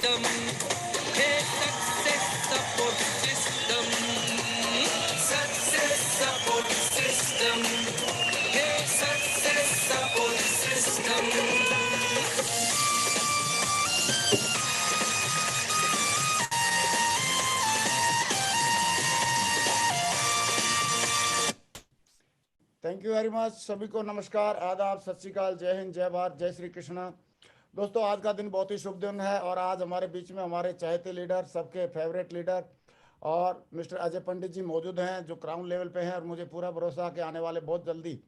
system. Hey, success support system. Success support system. Hey, success support system. Thank you very much. सभी को नमस्कार, आदाब, सत श्री अकाल, जय हिंद, जय भारत, जय श्री कृष्णा। दोस्तों, आज का दिन बहुत ही शुभ दिन है और आज हमारे बीच में हमारे चहेते लीडर, सबके फेवरेट लीडर और मिस्टर अजय पंडित जी मौजूद हैं, जो क्राउन लेवल पे हैं और मुझे पूरा भरोसा है कि आने वाले बहुत जल्दी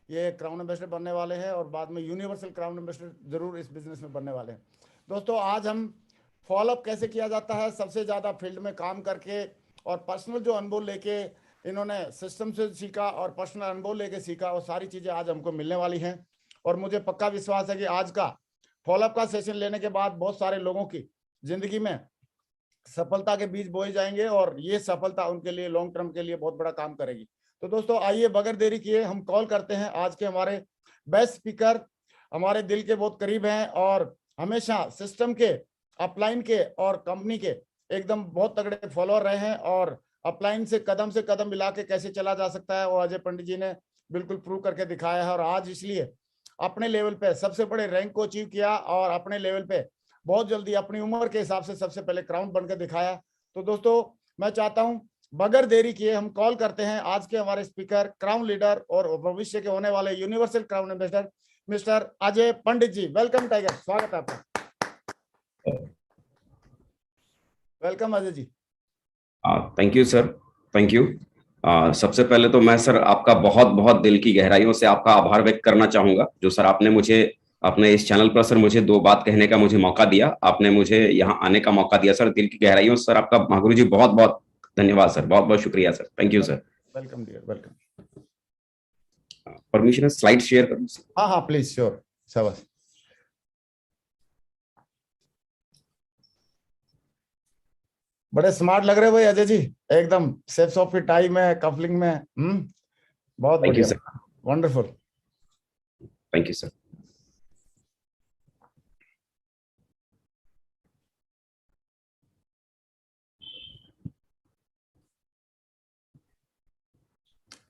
ये क्राउन एम्बेसडर बनने वाले हैं और बाद में यूनिवर्सल क्राउन एम्बेसडर जरूर इस बिजनेस में बनने वाले हैं। दोस्तों, आज हम फॉलोअप कैसे किया जाता है, सबसे ज़्यादा फील्ड में काम करके और पर्सनल जो अनुभव लेके इन्होंने सिस्टम से सीखा और पर्सनल अनुभव लेके सीखा, वो सारी चीज़ें आज हमको मिलने वाली हैं। और मुझे पक्का विश्वास है कि आज का फॉलोअप का सेशन लेने के बाद बहुत सारे लोगों की जिंदगी में सफलता के बीज बोए जाएंगे और ये सफलता उनके लिए लॉन्ग टर्म के लिए बहुत बड़ा काम करेगी। तो दोस्तों, आइए बगैर देरी किए हम कॉल करते हैं आज के हमारे बेस्ट स्पीकर, हमारे दिल के बहुत करीब हैं और हमेशा सिस्टम के, अपलाइन के और कंपनी के एकदम बहुत तगड़े फॉलोअर रहे हैं और अपलाइन से कदम मिला के कैसे चला जा सकता है वो अजय पंडित जी ने बिल्कुल प्रूव करके दिखाया है। और आज इसलिए अपने लेवल पे सबसे बड़े रैंक को अचीव किया और अपने लेवल पे बहुत जल्दी अपनी उम्र के हिसाब से सबसे पहले क्राउन बनकर दिखाया। तो दोस्तों, मैं चाहता हूं बगैर देरी किए हम कॉल करते हैं आज के हमारे स्पीकर, क्राउन लीडर और भविष्य के होने वाले universal crown ambassador mister Ajay Pandit ji. Welcome tiger, स्वागत है आपका। Welcome Ajay ji. Thank you sir, thank you. सबसे पहले तो मैं सर आपका बहुत बहुत दिल की गहराइयों से आपका आभार व्यक्त करना चाहूंगा, जो सर आपने मुझे अपने इस चैनल पर सर मुझे दो बात कहने का मुझे मौका दिया, आपने मुझे यहाँ आने का मौका दिया सर। दिल की गहराइयों से सर आपका महागुरु जी बहुत बहुत धन्यवाद सर, बहुत बहुत शुक्रिया sir, thank you sir. Welcome dear, welcome. Permission है स्लाइड शेयर करूं? हाँ हाँ प्लीज, श्योर, शाबाश। बड़े स्मार्ट लग रहे हो भाई अजय जी, एकदम सेफ सॉफ की टाई में, कफलिंग में। बहुत बढ़िया, वंडरफुल, थैंक यू सर।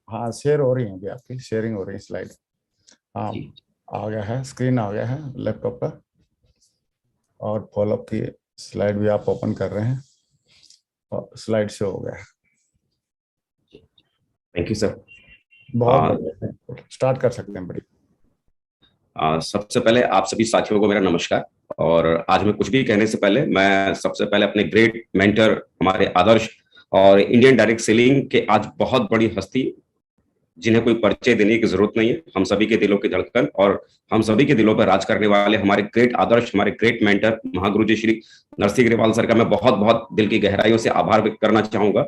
हाँ, शेयर हो रही है अभी, आपकी शेयरिंग हो रही है स्लाइड। हाँ, आ गया है, स्क्रीन आ गया है लैपटॉप पर और फॉलोअप की स्लाइड भी आप ओपन कर रहे हैं और स्लाइड से हो गया है। Thank you sir. बहुत स्टार्ट कर सकते हैं। बड़ी सबसे पहले आप सभी साथियों को मेरा नमस्कार। और आज मैं कुछ भी कहने से पहले मैं सबसे पहले अपने ग्रेट मेंटर, हमारे आदर्श और इंडियन डायरेक्ट सेलिंग के आज बहुत बड़ी हस्ती, जिन्हें कोई परिचय देने की जरूरत नहीं है, हम सभी के दिलों की धड़कन और हम सभी के दिलों पर राज करने वाले हमारे ग्रेट आदर्श, हमारे ग्रेट मेंटर महागुरु जी श्री नरसिंह अग्रवाल सर का मैं बहुत बहुत दिल की गहराइयों से आभार व्यक्त करना चाहूंगा,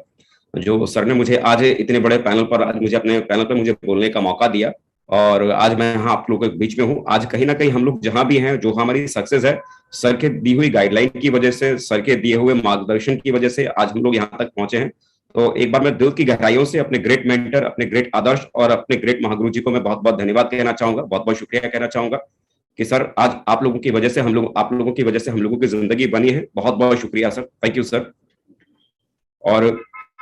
जो सर ने मुझे आज इतने बड़े पैनल पर, आज मुझे अपने पैनल पर मुझे बोलने का मौका दिया और आज मैं यहाँ आप लोगों के बीच में हूँ। आज कहीं ना कहीं हम लोग जहां भी हैं, जो हमारी सक्सेस है सर के दी हुई गाइडलाइन की वजह से, सर के दिए हुए मार्गदर्शन की वजह से आज हम लोग यहाँ तक पहुंचे हैं। तो एक बार मैं दिल की गहराइयों से अपने ग्रेट मेंटर, अपने ग्रेट आदर्श और अपने ग्रेट महागुरु जी को मैं बहुत बहुत धन्यवाद कहना चाहूंगा, बहुत बहुत शुक्रिया कहना चाहूंगा कि सर आज आप लोगों की वजह से हम लोग, आप लोगों की वजह से हम लोगों की जिंदगी बनी है। बहुत बहुत शुक्रिया सर, थैंक यू सर। और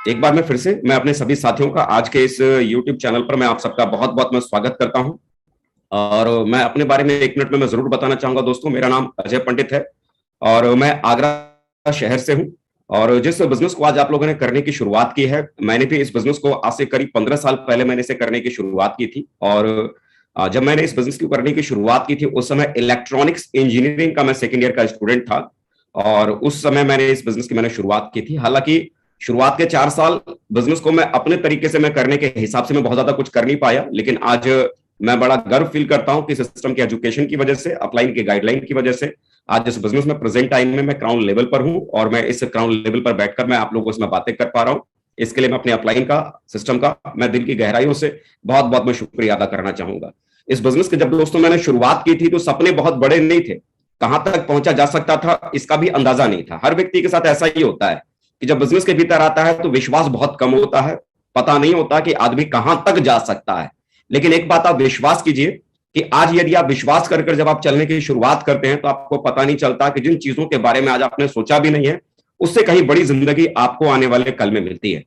एक बार मैं फिर से मैं अपने सभी साथियों का आज के इस YouTube चैनल पर मैं आप सबका बहुत बहुत मैं स्वागत करता हूं। और मैं अपने बारे में एक मिनट में मैं जरूर बताना चाहूंगा दोस्तों, मेरा नाम अजय पंडित है और मैं आगरा शहर से हूं। और जिस बिजनेस को आज आप लोगों ने करने की शुरुआत की है, मैंने भी इस बिजनेस को आज से करीब 15 साल पहले मैंने इसे करने की शुरुआत की थी। और जब मैंने इस बिजनेस को करने की शुरुआत की थी, उस समय इलेक्ट्रॉनिक्स इंजीनियरिंग का मैं सेकेंड ईयर का स्टूडेंट था और उस समय मैंने इस बिजनेस की मैंने शुरुआत की थी। हालांकि शुरुआत के 4 साल बिजनेस को मैं अपने तरीके से मैं करने के हिसाब से मैं बहुत ज्यादा कुछ कर नहीं पाया, लेकिन आज मैं बड़ा गर्व फील करता हूं कि सिस्टम के एजुकेशन की वजह से, अपलाइन के गाइडलाइन की वजह से आज इस बिजनेस में प्रेजेंट टाइम में मैं क्राउन लेवल पर हूं और मैं इस क्राउन लेवल पर बैठकर मैं आप लोगों से मैं बातें कर पा रहा हूं। इसके लिए मैं अपने अपलाइन का, सिस्टम का मैं दिल की गहराइयों से बहुत बहुत मैं शुक्रिया अदा करना चाहूंगा। इस बिजनेस के जब दोस्तों मैंने शुरुआत की थी तो सपने बहुत बड़े नहीं थे, कहां तक पहुंचा जा सकता था इसका भी अंदाजा नहीं था। हर व्यक्ति के साथ ऐसा ही होता है कि जब बिजनेस के भीतर आता है तो विश्वास बहुत कम होता है, पता नहीं होता कि आदमी कहां तक जा सकता है। लेकिन एक बात आप विश्वास कीजिए कि आज यदि आप विश्वास कर जब आप चलने की शुरुआत करते हैं तो आपको पता नहीं चलता कि जिन चीजों के बारे में आज आपने सोचा भी नहीं है, उससे कहीं बड़ी जिंदगी आपको आने वाले कल में मिलती है।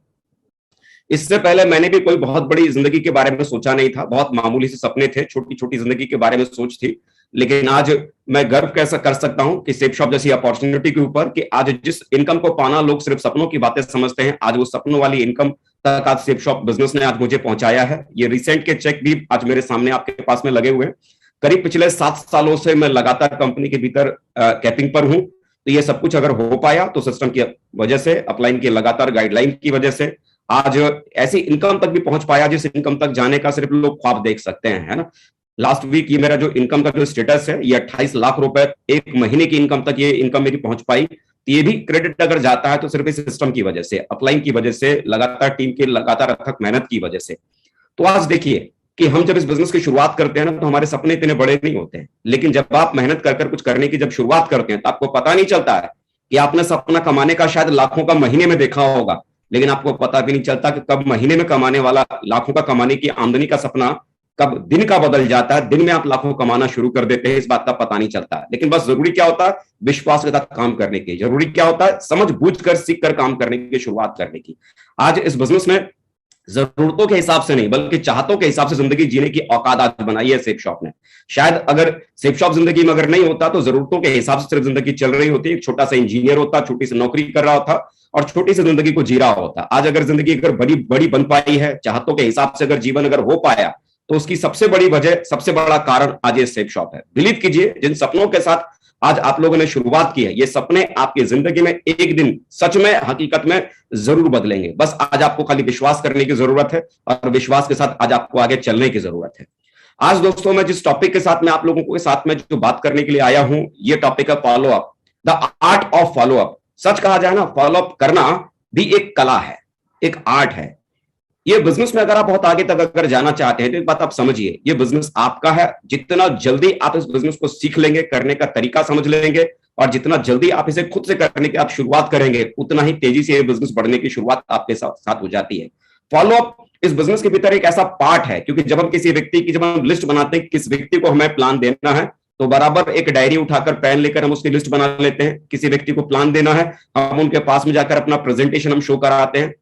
इससे पहले मैंने भी कोई बहुत बड़ी जिंदगी के बारे में सोचा नहीं था, बहुत मामूली से सपने थे, छोटी छोटी जिंदगी के बारे में सोच थी। लेकिन आज मैं गर्व कैसा कर सकता हूं कि सेफ शॉप जैसी अपॉर्चुनिटी के ऊपर कि आज जिस इनकम को पाना लोग सिर्फ सपनों की बातें समझते हैं, आज वो सपनों वाली इनकम तक आज सेफ शॉप बिजनेस ने आज मुझे पहुंचाया है। ये रिसेंट के चेक भी आज मेरे सामने आपके पास में लगे हुए हैं। करीब पिछले 7 सालों से मैं लगातार कंपनी के भीतर कैपिंग पर हूं। तो ये सब कुछ अगर हो पाया तो सिस्टम की वजह से, अपलाइन की लगातार गाइडलाइन की वजह से आज ऐसी इनकम तक भी पहुंच पाया जिस इनकम तक जाने का सिर्फ लोग ख्वाब देख सकते हैं, है ना। लास्ट वीक ये मेरा जो इनकम का जो स्टेटस है, ये 28 लाख रुपए एक महीने की इनकम तक ये इनकम मेरी पहुंच पाई। तो ये भी क्रेडिट अगर जाता है तो सिर्फ इस सिस्टम की वजह से, अपलाइन की वजह से, लगातार टीम की लगातार अथक मेहनत की वजह से। तो आज देखिए कि हम जब इस बिजनेस की शुरुआत करते हैं ना, तो हमारे सपने इतने बड़े नहीं होते हैं, लेकिन जब आप मेहनत कर कुछ करने की जब शुरुआत करते हैं तो आपको पता नहीं चलता है कि आपने सपना कमाने का शायद लाखों का महीने में देखा होगा, लेकिन आपको पता भी नहीं चलता कि कब महीने में कमाने वाला लाखों का कमाने की आमदनी का सपना कब दिन का बदल जाता है, दिन में आप लाखों कमाना शुरू कर देते हैं, इस बात का पता नहीं चलता है। लेकिन बस जरूरी क्या होता है, विश्वास के साथ काम करने की, जरूरी क्या होता है, समझ बूझ कर सीख कर काम करने की शुरुआत करने की। आज इस बिजनेस में जरूरतों के हिसाब से नहीं बल्कि चाहतों के हिसाब से जिंदगी जीने की औकात आज बनाई है सेफ शॉप ने। शायद अगर सेफ शॉप जिंदगी में अगर नहीं होता तो जरूरतों के हिसाब से सिर्फ जिंदगी चल रही होती, एक छोटा सा इंजीनियर होता, छोटी सी नौकरी कर रहा होता और छोटी सी जिंदगी को जी रहा होता। आज अगर जिंदगी अगर बड़ी बड़ी बन पाई है, चाहतों के हिसाब से अगर जीवन अगर हो पाया, तो उसकी सबसे बड़ी वजह, सबसे बड़ा कारण आज ये सेफ शॉप है। बिलीव कीजिए, जिन सपनों के साथ आज आप लोगों ने शुरुआत की है, ये सपने आपकी जिंदगी में एक दिन सच में, हकीकत में जरूर बदलेंगे। बस आज आपको खाली विश्वास करने की जरूरत है और विश्वास के साथ आज आपको आगे चलने की जरूरत है। आज दोस्तों मैं जिस टॉपिक के साथ में आप लोगों के साथ में जो बात करने के लिए आया हूं, ये टॉपिक है follow up, the art of follow up. सच कहा जाए ना, फॉलो अप करना भी एक कला है, एक आर्ट है। ये बिजनेस में अगर आप बहुत आगे तक अगर जाना चाहते हैं तो एक बात आप समझिए, ये बिजनेस आपका है। जितना जल्दी आप इस बिजनेस को सीख लेंगे, करने का तरीका समझ लेंगे और जितना जल्दी आप इसे खुद से करने की आप शुरुआत करेंगे, उतना ही तेजी से ये बिजनेस बढ़ने की शुरुआत आपके साथ हो जाती है। फॉलो अप इस बिजनेस के भीतर एक ऐसा पार्ट है, क्योंकि जब हम किसी व्यक्ति की, जब हम लिस्ट बनाते हैं किस व्यक्ति को हमें प्लान देना है, तो बराबर एक डायरी उठाकर पेन लेकर हम उसकी लिस्ट बना लेते हैं। किसी व्यक्ति को प्लान देना है, हम उनके पास में जाकर अपना प्रेजेंटेशन हम शो कराते हैं।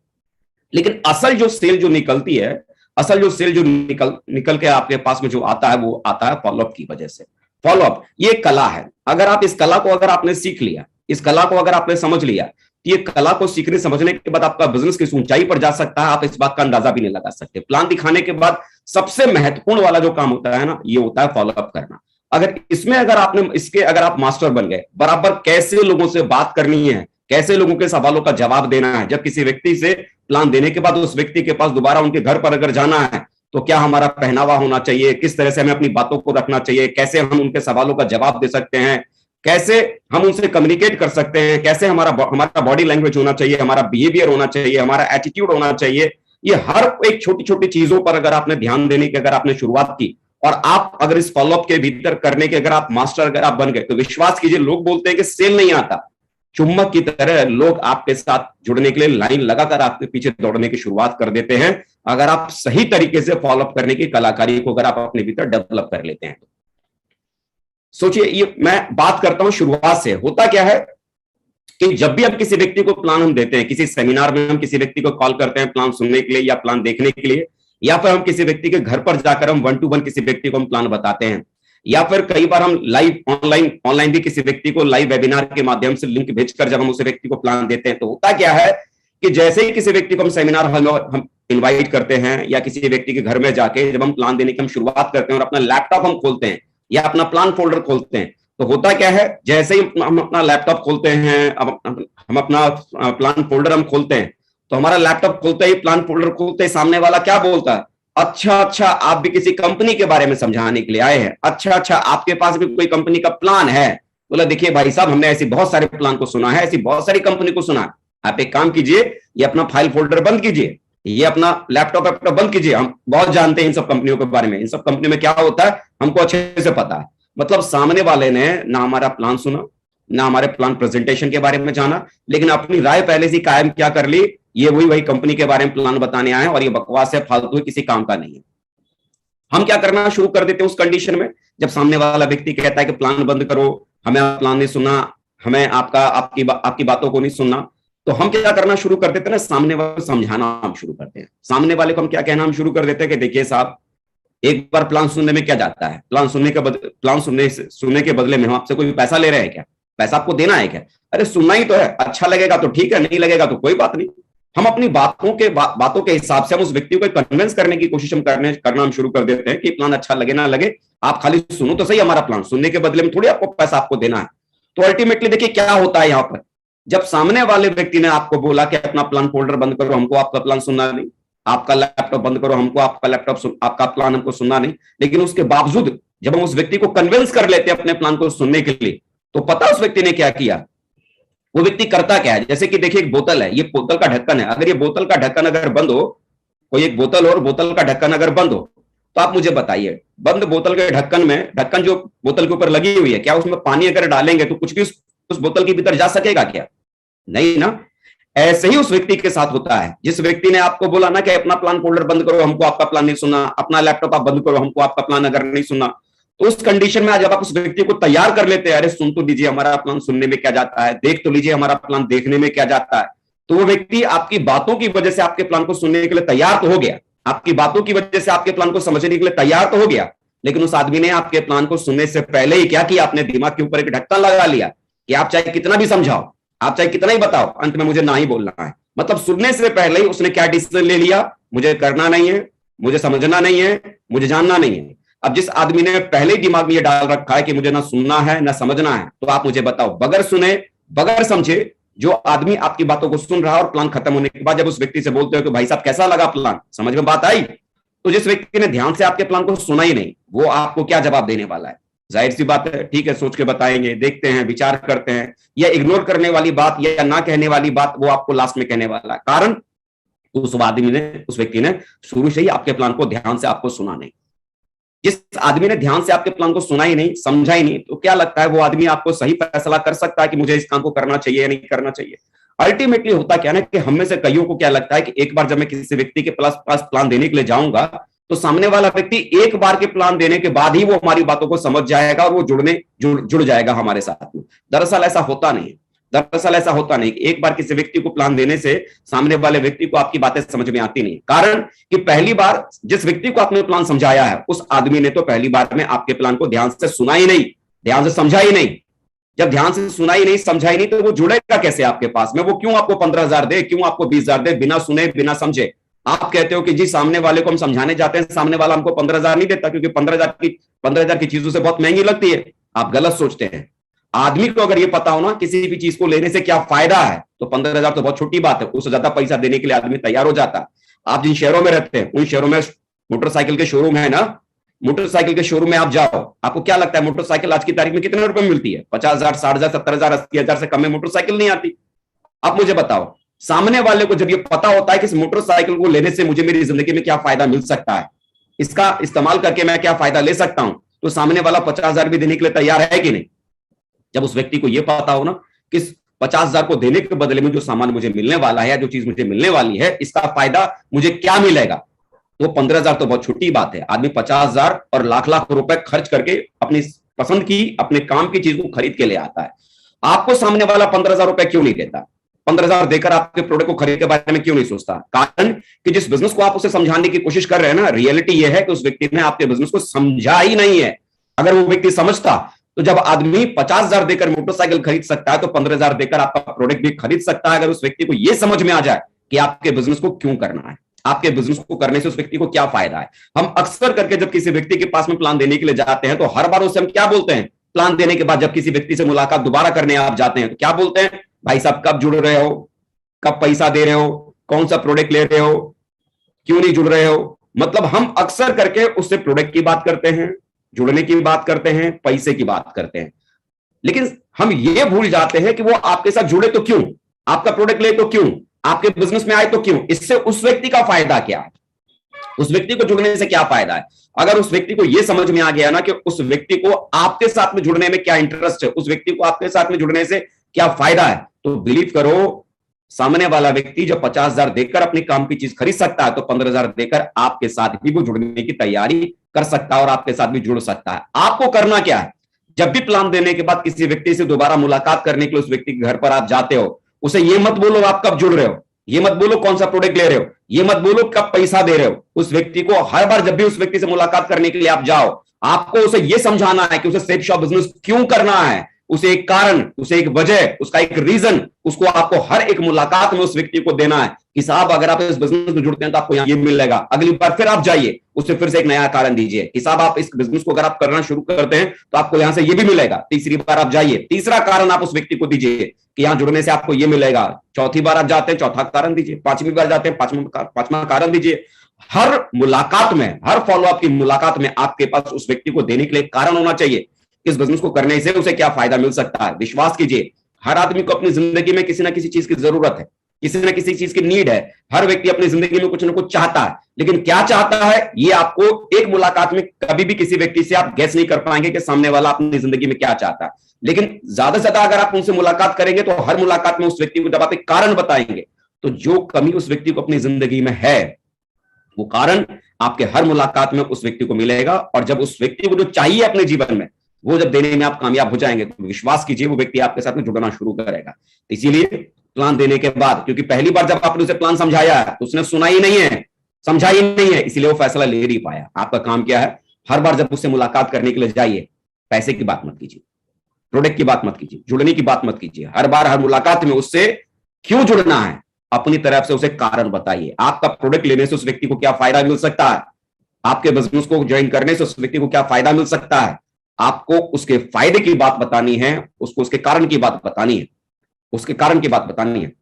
लेकिन असल जो सेल जो निकलती है, असल जो सेल जो निकल के आपके पास में जो आता है, वो आता है फॉलोअप की वजह से। फॉलोअप ये कला है। अगर आप इस कला को अगर आपने सीख लिया, इस कला को अगर आपने समझ लिया, तो ये कला को सीखने समझने के बाद आपका बिजनेस किस ऊंचाई पर जा सकता है, आप इस बात का अंदाजा भी नहीं लगा सकते। प्लान दिखाने के बाद सबसे महत्वपूर्ण वाला जो काम होता है ना, ये होता है फॉलोअप करना। अगर इसमें अगर आपने इसके अगर आप मास्टर बन गए, बराबर कैसे लोगों से बात करनी है, कैसे लोगों के सवालों का जवाब देना है, जब किसी व्यक्ति से प्लान देने के बाद उस व्यक्ति के पास दोबारा उनके घर पर अगर जाना है, तो क्या हमारा पहनावा होना चाहिए, किस तरह से हमें अपनी बातों को रखना चाहिए, कैसे हम उनके सवालों का जवाब दे सकते हैं, कैसे हम उनसे कम्युनिकेट कर सकते हैं, कैसे हमारा बॉडी लैंग्वेज होना चाहिए, हमारा बिहेवियर होना चाहिए, हमारा एटीट्यूड होना चाहिए। ये हर एक छोटी छोटी चीजों पर अगर आपने ध्यान देने की अगर आपने शुरुआत की और आप अगर इस फॉलोअप के भीतर करने के अगर आप मास्टर अगर आप बन गए, तो विश्वास कीजिए, लोग बोलते हैं कि सेल नहीं आता, चुम्बक की तरह लोग आपके साथ जुड़ने के लिए लाइन लगाकर आपके पीछे दौड़ने की शुरुआत कर देते हैं, अगर आप सही तरीके से फॉलोअप करने की कलाकारी को अगर आप अपने भीतर डेवलप कर लेते हैं। सोचिए, ये मैं बात करता हूं शुरुआत से। होता क्या है कि जब भी हम किसी व्यक्ति को प्लान हम देते हैं, किसी सेमिनार में हम किसी व्यक्ति को कॉल करते हैं प्लान सुनने के लिए या प्लान देखने के लिए, या फिर हम किसी व्यक्ति के घर पर जाकर हम 1 to 1 किसी व्यक्ति को हम प्लान बताते हैं, या फिर कई बार हम लाइव ऑनलाइन भी किसी व्यक्ति को लाइव वेबिनार के माध्यम से लिंक भेजकर जब हम उस व्यक्ति को प्लान देते हैं, तो होता क्या है कि जैसे ही किसी व्यक्ति को हम सेमिनार हॉल में हम इनवाइट करते हैं या किसी व्यक्ति के घर में जाके जब हम प्लान देने की हम शुरुआत करते हैं और अपना लैपटॉप हम खोलते हैं या अपना प्लान फोल्डर खोलते हैं, तो होता क्या है, जैसे ही हम अपना लैपटॉप खोलते हैं, हम अपना प्लान फोल्डर हम खोलते हैं, तो हमारा लैपटॉप खोलते ही, प्लान फोल्डर खोलते ही सामने वाला क्या बोलता है, अच्छा आप भी किसी कंपनी के बारे में समझाने के लिए आए हैं, अच्छा आपके पास भी कोई कंपनी का प्लान है। बोला देखिए भाई साहब, हमने ऐसी बहुत सारे प्लान को सुना है, ऐसी बहुत सारी कंपनी को सुना है। आप एक काम कीजिए, ये अपना फाइल फोल्डर बंद कीजिए, ये अपना लैपटॉप बंद कीजिए, हम बहुत जानते हैं इन सब कंपनियों के बारे में, इन सब कंपनी में क्या होता है हमको अच्छे से पता है। मतलब सामने वाले ने ना हमारा प्लान सुना, ना हमारे प्लान प्रेजेंटेशन के बारे में जाना, लेकिन अपनी राय पहले से कायम क्या कर ली, ये वही कंपनी के बारे में प्लान बताने आए और ये बकवास है, फालतू है, किसी काम का नहीं है। हम क्या करना शुरू कर देते हैं उस कंडीशन में, जब सामने वाला व्यक्ति कहता है कि प्लान बंद करो, हमें प्लान नहीं सुनना, हमें आपकी बातों को नहीं सुनना, तो हम क्या करना शुरू कर देते हैं ना, सामने वाले को समझाना हम शुरू करते हैं। सामने वाले को हम क्या कहना हम शुरू कर देते हैं कि देखिए साहब, एक बार प्लान सुनने में क्या जाता है, प्लान सुनने के बदले में हम आपसे कोई पैसा ले रहे हैं क्या? पैसा आपको देना है क्या? अरे सुनना ही तो है, अच्छा लगेगा तो ठीक है, नहीं लगेगा तो कोई बात नहीं। हम अपनी बातों के हिसाब से हम उस व्यक्ति को कन्विंस करने की कोशिश करना हम शुरू कर देते हैं कि प्लान अच्छा लगे ना लगे, आप खाली सुनो तो सही हमारा प्लान, सुनने के बदले में थोड़ी आपको पैसा आपको देना है। तो अल्टीमेटली देखिए क्या होता है यहाँ पर, जब सामने वाले व्यक्ति ने आपको बोला कि अपना प्लान फोल्डर बंद करो, हमको आपका प्लान सुनना नहीं, आपका लैपटॉप बंद करो, हमको आपका प्लान हमको सुनना नहीं, लेकिन उसके बावजूद जब हम उस व्यक्ति को कन्विंस कर लेते हैं अपने प्लान को सुनने के लिए, तो पता उस व्यक्ति ने क्या किया? वो व्यक्ति करता क्या है, जैसे कि देखिए एक बोतल है, ये बोतल का ढक्कन है, अगर ये बोतल का ढक्कन अगर बंद हो, कोई एक बोतल और बोतल का ढक्कन अगर बंद हो, तो आप मुझे बताइए, बंद बोतल के ढक्कन जो बोतल के ऊपर लगी हुई है, क्या उसमें पानी अगर डालेंगे तो कुछ भी उस बोतल के भीतर जा सकेगा क्या? नहीं ना। ऐसे ही उस व्यक्ति के साथ होता है, जिस व्यक्ति ने आपको बोला ना कि अपना प्लान फोल्डर बंद करो, हमको आपका प्लान नहीं सुनना, अपना लैपटॉप आप बंद करो, हमको आपका प्लान अगर नहीं सुनना, तो उस कंडीशन में आज जब आप उस व्यक्ति को तैयार कर लेते हैं, अरे सुन तो लीजिए हमारा प्लान सुनने में क्या जाता है, देख तो लीजिए हमारा प्लान देखने में क्या जाता है, तो वो व्यक्ति आपकी बातों की वजह से आपके प्लान को सुनने के लिए तैयार तो हो गया, आपकी बातों की वजह से आपके प्लान को समझने के लिए तैयार तो हो गया, लेकिन उस आदमी ने आपके प्लान को सुनने से पहले ही क्या किया? अपने दिमाग के ऊपर एक ढक्कन लगा लिया कि आप चाहे कितना भी समझाओ, आप चाहे कितना ही बताओ, अंत में मुझे ना ही बोलना है। मतलब सुनने से पहले ही उसने क्या डिसीजन ले लिया? मुझे करना नहीं है, मुझे समझना नहीं है, मुझे जानना नहीं है। अब जिस आदमी ने पहले ही दिमाग में ये डाल रखा है कि मुझे ना सुनना है ना समझना है, तो आप मुझे बताओ, बगैर सुने बगैर समझे जो आदमी आपकी बातों को सुन रहा है और प्लान खत्म होने के बाद जब उस व्यक्ति से बोलते हो कि भाई साहब कैसा लगा प्लान, समझ में बात आई, तो जिस व्यक्ति ने ध्यान से आपके प्लान को सुना ही नहीं, वो आपको क्या जवाब देने वाला है? जाहिर सी बात है, ठीक है सोच के बताएंगे, देखते हैं, विचार करते हैं, या इग्नोर करने वाली बात या ना कहने वाली बात वो आपको लास्ट में कहने वाला है। कारण उस व्यक्ति ने शुरू से ही आपके प्लान को ध्यान से आपको सुना नहीं। जिस आदमी ने ध्यान से आपके प्लान को सुना ही नहीं, समझा ही नहीं, तो क्या लगता है वो आदमी आपको सही फैसला कर सकता है कि मुझे इस काम को करना चाहिए या नहीं करना चाहिए? अल्टीमेटली होता क्या ना कि हम में से कईयों को क्या लगता है कि एक बार जब मैं किसी व्यक्ति के पास प्लान देने के लिए जाऊंगा, तो सामने वाला व्यक्ति एक बार के प्लान देने के बाद ही वो हमारी बातों को समझ जाएगा और वो जुड़ जाएगा हमारे साथ में। दरअसल ऐसा होता नहीं है। दरअसल ऐसा होता नहीं। एक बार किसी व्यक्ति को प्लान देने से सामने वाले व्यक्ति को आपकी बातें समझ में आती नहीं, कारण कि पहली बार जिस व्यक्ति को आपने प्लान समझाया है उस आदमी ने तो पहली बार में आपके प्लान को ध्यान से सुना ही नहीं, ध्यान से समझा ही नहीं। जब ध्यान से सुना ही नहीं, समझा ही नहीं, तो वो जुड़ेगा कैसे आपके पास में? वो क्यों आपको 15,000 दे, क्यों आपको 20,000 दे, बिना सुने बिना समझे? आप कहते हो कि जी सामने वाले को हम समझाने जाते हैं, सामने वाला हमको 15,000 नहीं देता क्योंकि 15,000 की चीजों से बहुत महंगी लगती है। आप गलत सोचते हैं। आदमी को अगर ये पता हो ना किसी भी चीज को लेने से क्या फायदा है, तो 15,000 तो बहुत छोटी बात है, उससे ज्यादा पैसा देने के लिए आदमी तैयार हो जाता है। आप जिन शहरों में रहते हैं उन शहरों में मोटरसाइकिल के शोरूम है ना, मोटरसाइकिल के शोरूम में आप जाओ, आपको क्या लगता है मोटरसाइकिल आज की तारीख में कितने रुपए में मिलती है? 50,000, 60,000, 70,000, 80,000 से कम में मोटरसाइकिल नहीं आती। आप मुझे बताओ, सामने वाले को जब ये पता होता है कि इस मोटरसाइकिल को लेने से मुझे मेरी जिंदगी में क्या फायदा मिल सकता है, इसका इस्तेमाल करके मैं क्या फायदा ले सकता हूं, तो सामने वाला 50,000 भी देने के लिए तैयार है कि नहीं? जब उस व्यक्ति को यह पता हो ना कि 50,000 को देने के बदले में जो सामान मुझे मिलने वाला है या जो चीज मुझे मिलने वाली है इसका फायदा मुझे क्या मिलेगा, तो 15,000 तो बहुत छोटी बात है। आदमी 50,000 और लाख लाख रुपए खर्च करके अपनी पसंद की अपने काम की चीज को खरीद के ले आता है। आपको सामने वाला 15,000 रुपए क्यों नहीं देता? 15,000 देकर आपके प्रोडक्ट को खरीद के बारे में क्यों नहीं सोचता? कारण कि जिस बिजनेस को आप उसे समझाने की कोशिश कर रहे हैं ना, रियलिटी यह है कि उस व्यक्ति ने आपके बिजनेस को समझा ही नहीं है। अगर वो व्यक्ति समझता तो जब आदमी 50,000 देकर मोटरसाइकिल खरीद सकता है तो 15,000 देकर आपका प्रोडक्ट भी खरीद सकता है। अगर उस व्यक्ति को यह समझ में आ जाए कि आपके बिजनेस को क्यों करना है, आपके बिजनेस को करने से उस व्यक्ति को क्या फायदा है। हम अक्सर करके जब किसी व्यक्ति के पास में प्लान देने के लिए जाते हैं तो हर बार उससे हम क्या बोलते हैं? प्लान देने के बाद जब किसी व्यक्ति से मुलाकात दोबारा करने आप जाते हैं तो क्या बोलते हैं? भाई साहब कब जुड़ रहे हो, कब पैसा दे रहे हो, कौन सा प्रोडक्ट ले रहे हो, क्यों नहीं जुड़ रहे हो? मतलब हम अक्सर करके उससे प्रोडक्ट की बात करते हैं, जुड़ने की बात करते हैं, पैसे की बात करते हैं, लेकिन हम ये भूल जाते हैं कि वो आपके साथ जुड़े तो क्यों, आपका प्रोडक्ट ले तो क्यों, आपके बिजनेस में आए तो क्यों, इससे उस व्यक्ति का फायदा क्या है, उस व्यक्ति को जुड़ने से क्या फायदा है। अगर उस व्यक्ति को यह समझ में आ गया ना कि उस व्यक्ति को आपके साथ में जुड़ने में क्या इंटरेस्ट है, उस व्यक्ति को आपके साथ में जुड़ने से क्या फायदा है, तो बिलीव करो सामने वाला व्यक्ति जो 50,000 देकर अपनी काम की चीज खरीद सकता है, तो 15,000 देकर आपके साथ भी वो जुड़ने की तैयारी कर सकता है और आपके साथ भी जुड़ सकता है। आपको करना क्या है, जब भी प्लान देने के बाद किसी व्यक्ति से दोबारा मुलाकात करने के लिए उस व्यक्ति के घर पर आप जाते हो, उसे ये मत बोलो आप कब जुड़ रहे हो, ये मत बोलो कौन सा प्रोडक्ट ले रहे हो, ये मत बोलो कब पैसा दे रहे हो। उस व्यक्ति को हर बार जब भी उस व्यक्ति से मुलाकात करने के लिए आप जाओ, आपको उसे यह समझाना है कि उसे सेफ शॉप बिजनेस क्यों करना है, उसे एक कारण, उसे एक वजह, उसका एक रीजन, उसको आपको हर एक मुलाकात में उस व्यक्ति को देना है कि साहब अगर आप इस बिजनेस में जुड़ते हैं तो आपको ये मिलेगा। अगली बार फिर आप जाइए, उसे फिर से एक नया कारण दीजिए कि साहब आप इस बिजनेस को अगर आप करना शुरू करते हैं तो आपको यहां से ये भी मिलेगा। तीसरी बार आप जाइए, तीसरा कारण आप उस व्यक्ति को दीजिए कि यहां जुड़ने से आपको ये मिलेगा। चौथी बार आप जाते हैं, चौथा कारण दीजिए। पांचवी बार जाते हैं, पांचवा कारण दीजिए। हर मुलाकात में, हर फॉलोअप की मुलाकात में आपके पास उस व्यक्ति को देने के लिए कारण होना चाहिए। इस बिजनेस को करने से उसे क्या फायदा मिल सकता है। विश्वास कीजिए, हर आदमी को अपनी जिंदगी में किसी ना किसी चीज की जरूरत है, किसी न किसी चीज की नीड है। हर व्यक्ति अपनी जिंदगी में कुछ ना कुछ चाहता है, लेकिन क्या चाहता है ये आपको एक मुलाकात में कभी भी किसी व्यक्ति से आप गैस नहीं कर पाएंगे कि सामने वाला अपनी जिंदगी में क्या चाहता है। लेकिन ज्यादा से ज्यादा अगर आप उनसे मुलाकात करेंगे तो हर मुलाकात में उस व्यक्ति को जब आप एक कारण बताएंगे तो जो कमी उस व्यक्ति को अपनी जिंदगी में है वो कारण आपके हर मुलाकात में उस व्यक्ति को मिलेगा। और जब उस व्यक्ति को जो चाहिए अपने जीवन में वो जब देने में आप कामयाब हो जाएंगे तो विश्वास कीजिए वो व्यक्ति आपके साथ में जुड़ना शुरू करेगा। इसीलिए प्लान देने के बाद, क्योंकि पहली बार जब आपने उसे प्लान समझाया है तो उसने सुना ही नहीं है, समझा ही नहीं है, इसीलिए वो फैसला ले नहीं पाया। आपका काम क्या है, हर बार जब उससे मुलाकात करने के लिए जाइए, पैसे की बात मत कीजिए, प्रोडक्ट की बात मत कीजिए, जुड़ने की बात मत कीजिए। हर बार हर मुलाकात में उससे क्यों जुड़ना है अपनी तरफ से उसे कारण बताइए। आपका प्रोडक्ट लेने से उस व्यक्ति को क्या फायदा मिल सकता है, आपके बिजनेस को ज्वाइन करने से उस व्यक्ति को क्या फायदा मिल सकता है, आपको उसके फायदे की बात बतानी है, उसको उसके कारण की बात बतानी है, उसके कारण की बात बतानी है।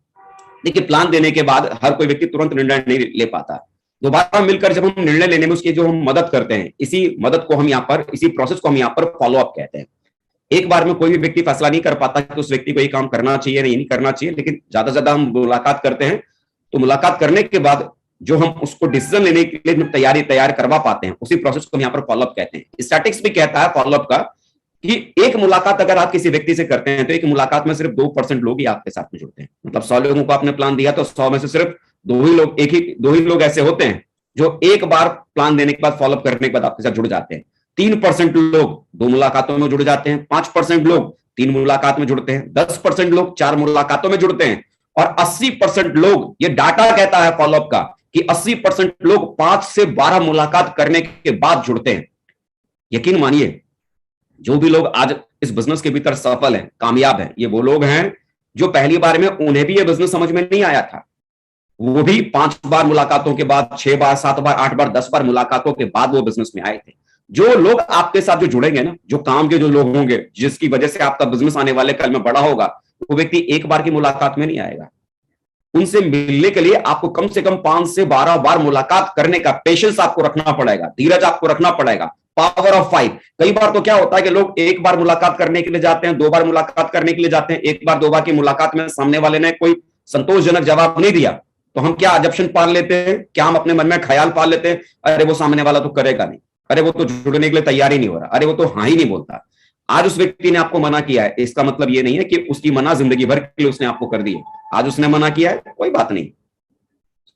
देखिए, प्लान देने के बाद हर कोई व्यक्ति तुरंत निर्णय नहीं ले पाता। दोबारा मिलकर जब हम निर्णय लेने में उसकी जो हम मदद करते हैं, इसी मदद को हम यहाँ पर, इसी प्रोसेस को हम यहाँ पर फॉलोअप कहते हैं। एक बार में कोई भी व्यक्ति फैसला नहीं कर पाता कि उस व्यक्ति को ये काम करना चाहिए नहीं करना चाहिए, लेकिन ज्यादा से ज्यादा हम मुलाकात करते हैं तो मुलाकात करने के बाद जो हम उसको डिसीजन लेने के लिए तैयार करवा पाते हैं, उसी प्रोसेस को हम यहाँ पर फॉलोअप कहते हैं। स्टैटिस्टिक्स भी कहता है फॉलोअप का कि एक मुलाकात अगर आप किसी व्यक्ति से करते हैं तो एक मुलाकात में सिर्फ 2% लोग ही आपके साथ में जुड़ते हैं। मतलब 100 लोगों को आपने प्लान दिया तो 100 में से सिर्फ दो ही लोग ऐसे होते हैं जो एक बार प्लान देने के बाद फॉलोअप करने के बाद आपके साथ जुड़ जाते हैं। 3% लोग 2 मुलाकातों में जुड़ जाते हैं, 5% लोग 3 मुलाकात में जुड़ते हैं, 10% लोग 4 मुलाकातों में जुड़ते हैं और 80% लोग, ये डाटा कहता है फॉलोअप का कि 80% लोग 5 से 12 मुलाकात करने के बाद जुड़ते हैं। यकीन मानिए, जो भी लोग आज इस बिजनेस के भीतर सफल हैं, कामयाब हैं, ये वो लोग हैं जो पहली बार में उन्हें भी ये बिजनेस समझ में नहीं आया था, वो भी 5 बार मुलाकातों के बाद, 6 बार, 7 बार, 8 बार, 10 बार मुलाकातों के बाद वो बिजनेस में आए थे। जो लोग आपके साथ जो जुड़ेंगे ना, जो काम के जो लोग होंगे जिसकी वजह से आपका बिजनेस आने वाले कल में बड़ा होगा, वो व्यक्ति एक बार की मुलाकात में नहीं आएगा। उनसे मिलने के लिए आपको कम से कम 5 से 12 बार मुलाकात करने का पेशेंस आपको रखना पड़ेगा, धीरज आपको रखना पड़ेगा, पावर ऑफ 5। कई बार तो क्या होता है कि लोग एक बार मुलाकात करने के लिए जाते हैं, 2 बार मुलाकात करने के लिए जाते हैं, 1 बार 2 बार की मुलाकात में सामने वाले ने कोई संतोषजनक जवाब नहीं दिया तो हम क्या अजम्पशन पाल लेते हैं, क्या हम अपने मन में ख्याल पाल लेते हैं, अरे वो सामने वाला तो करेगा नहीं, अरे वो तो जुड़ने के लिए तैयार ही नहीं हो रहा, अरे वो तो हाँ ही नहीं बोलता। आज उस व्यक्ति ने आपको मना किया है, इसका मतलब ये नहीं है कि उसकी मना जिंदगी भर के लिए उसने आपको कर दी है। आज उसने मना किया है, कोई बात नहीं,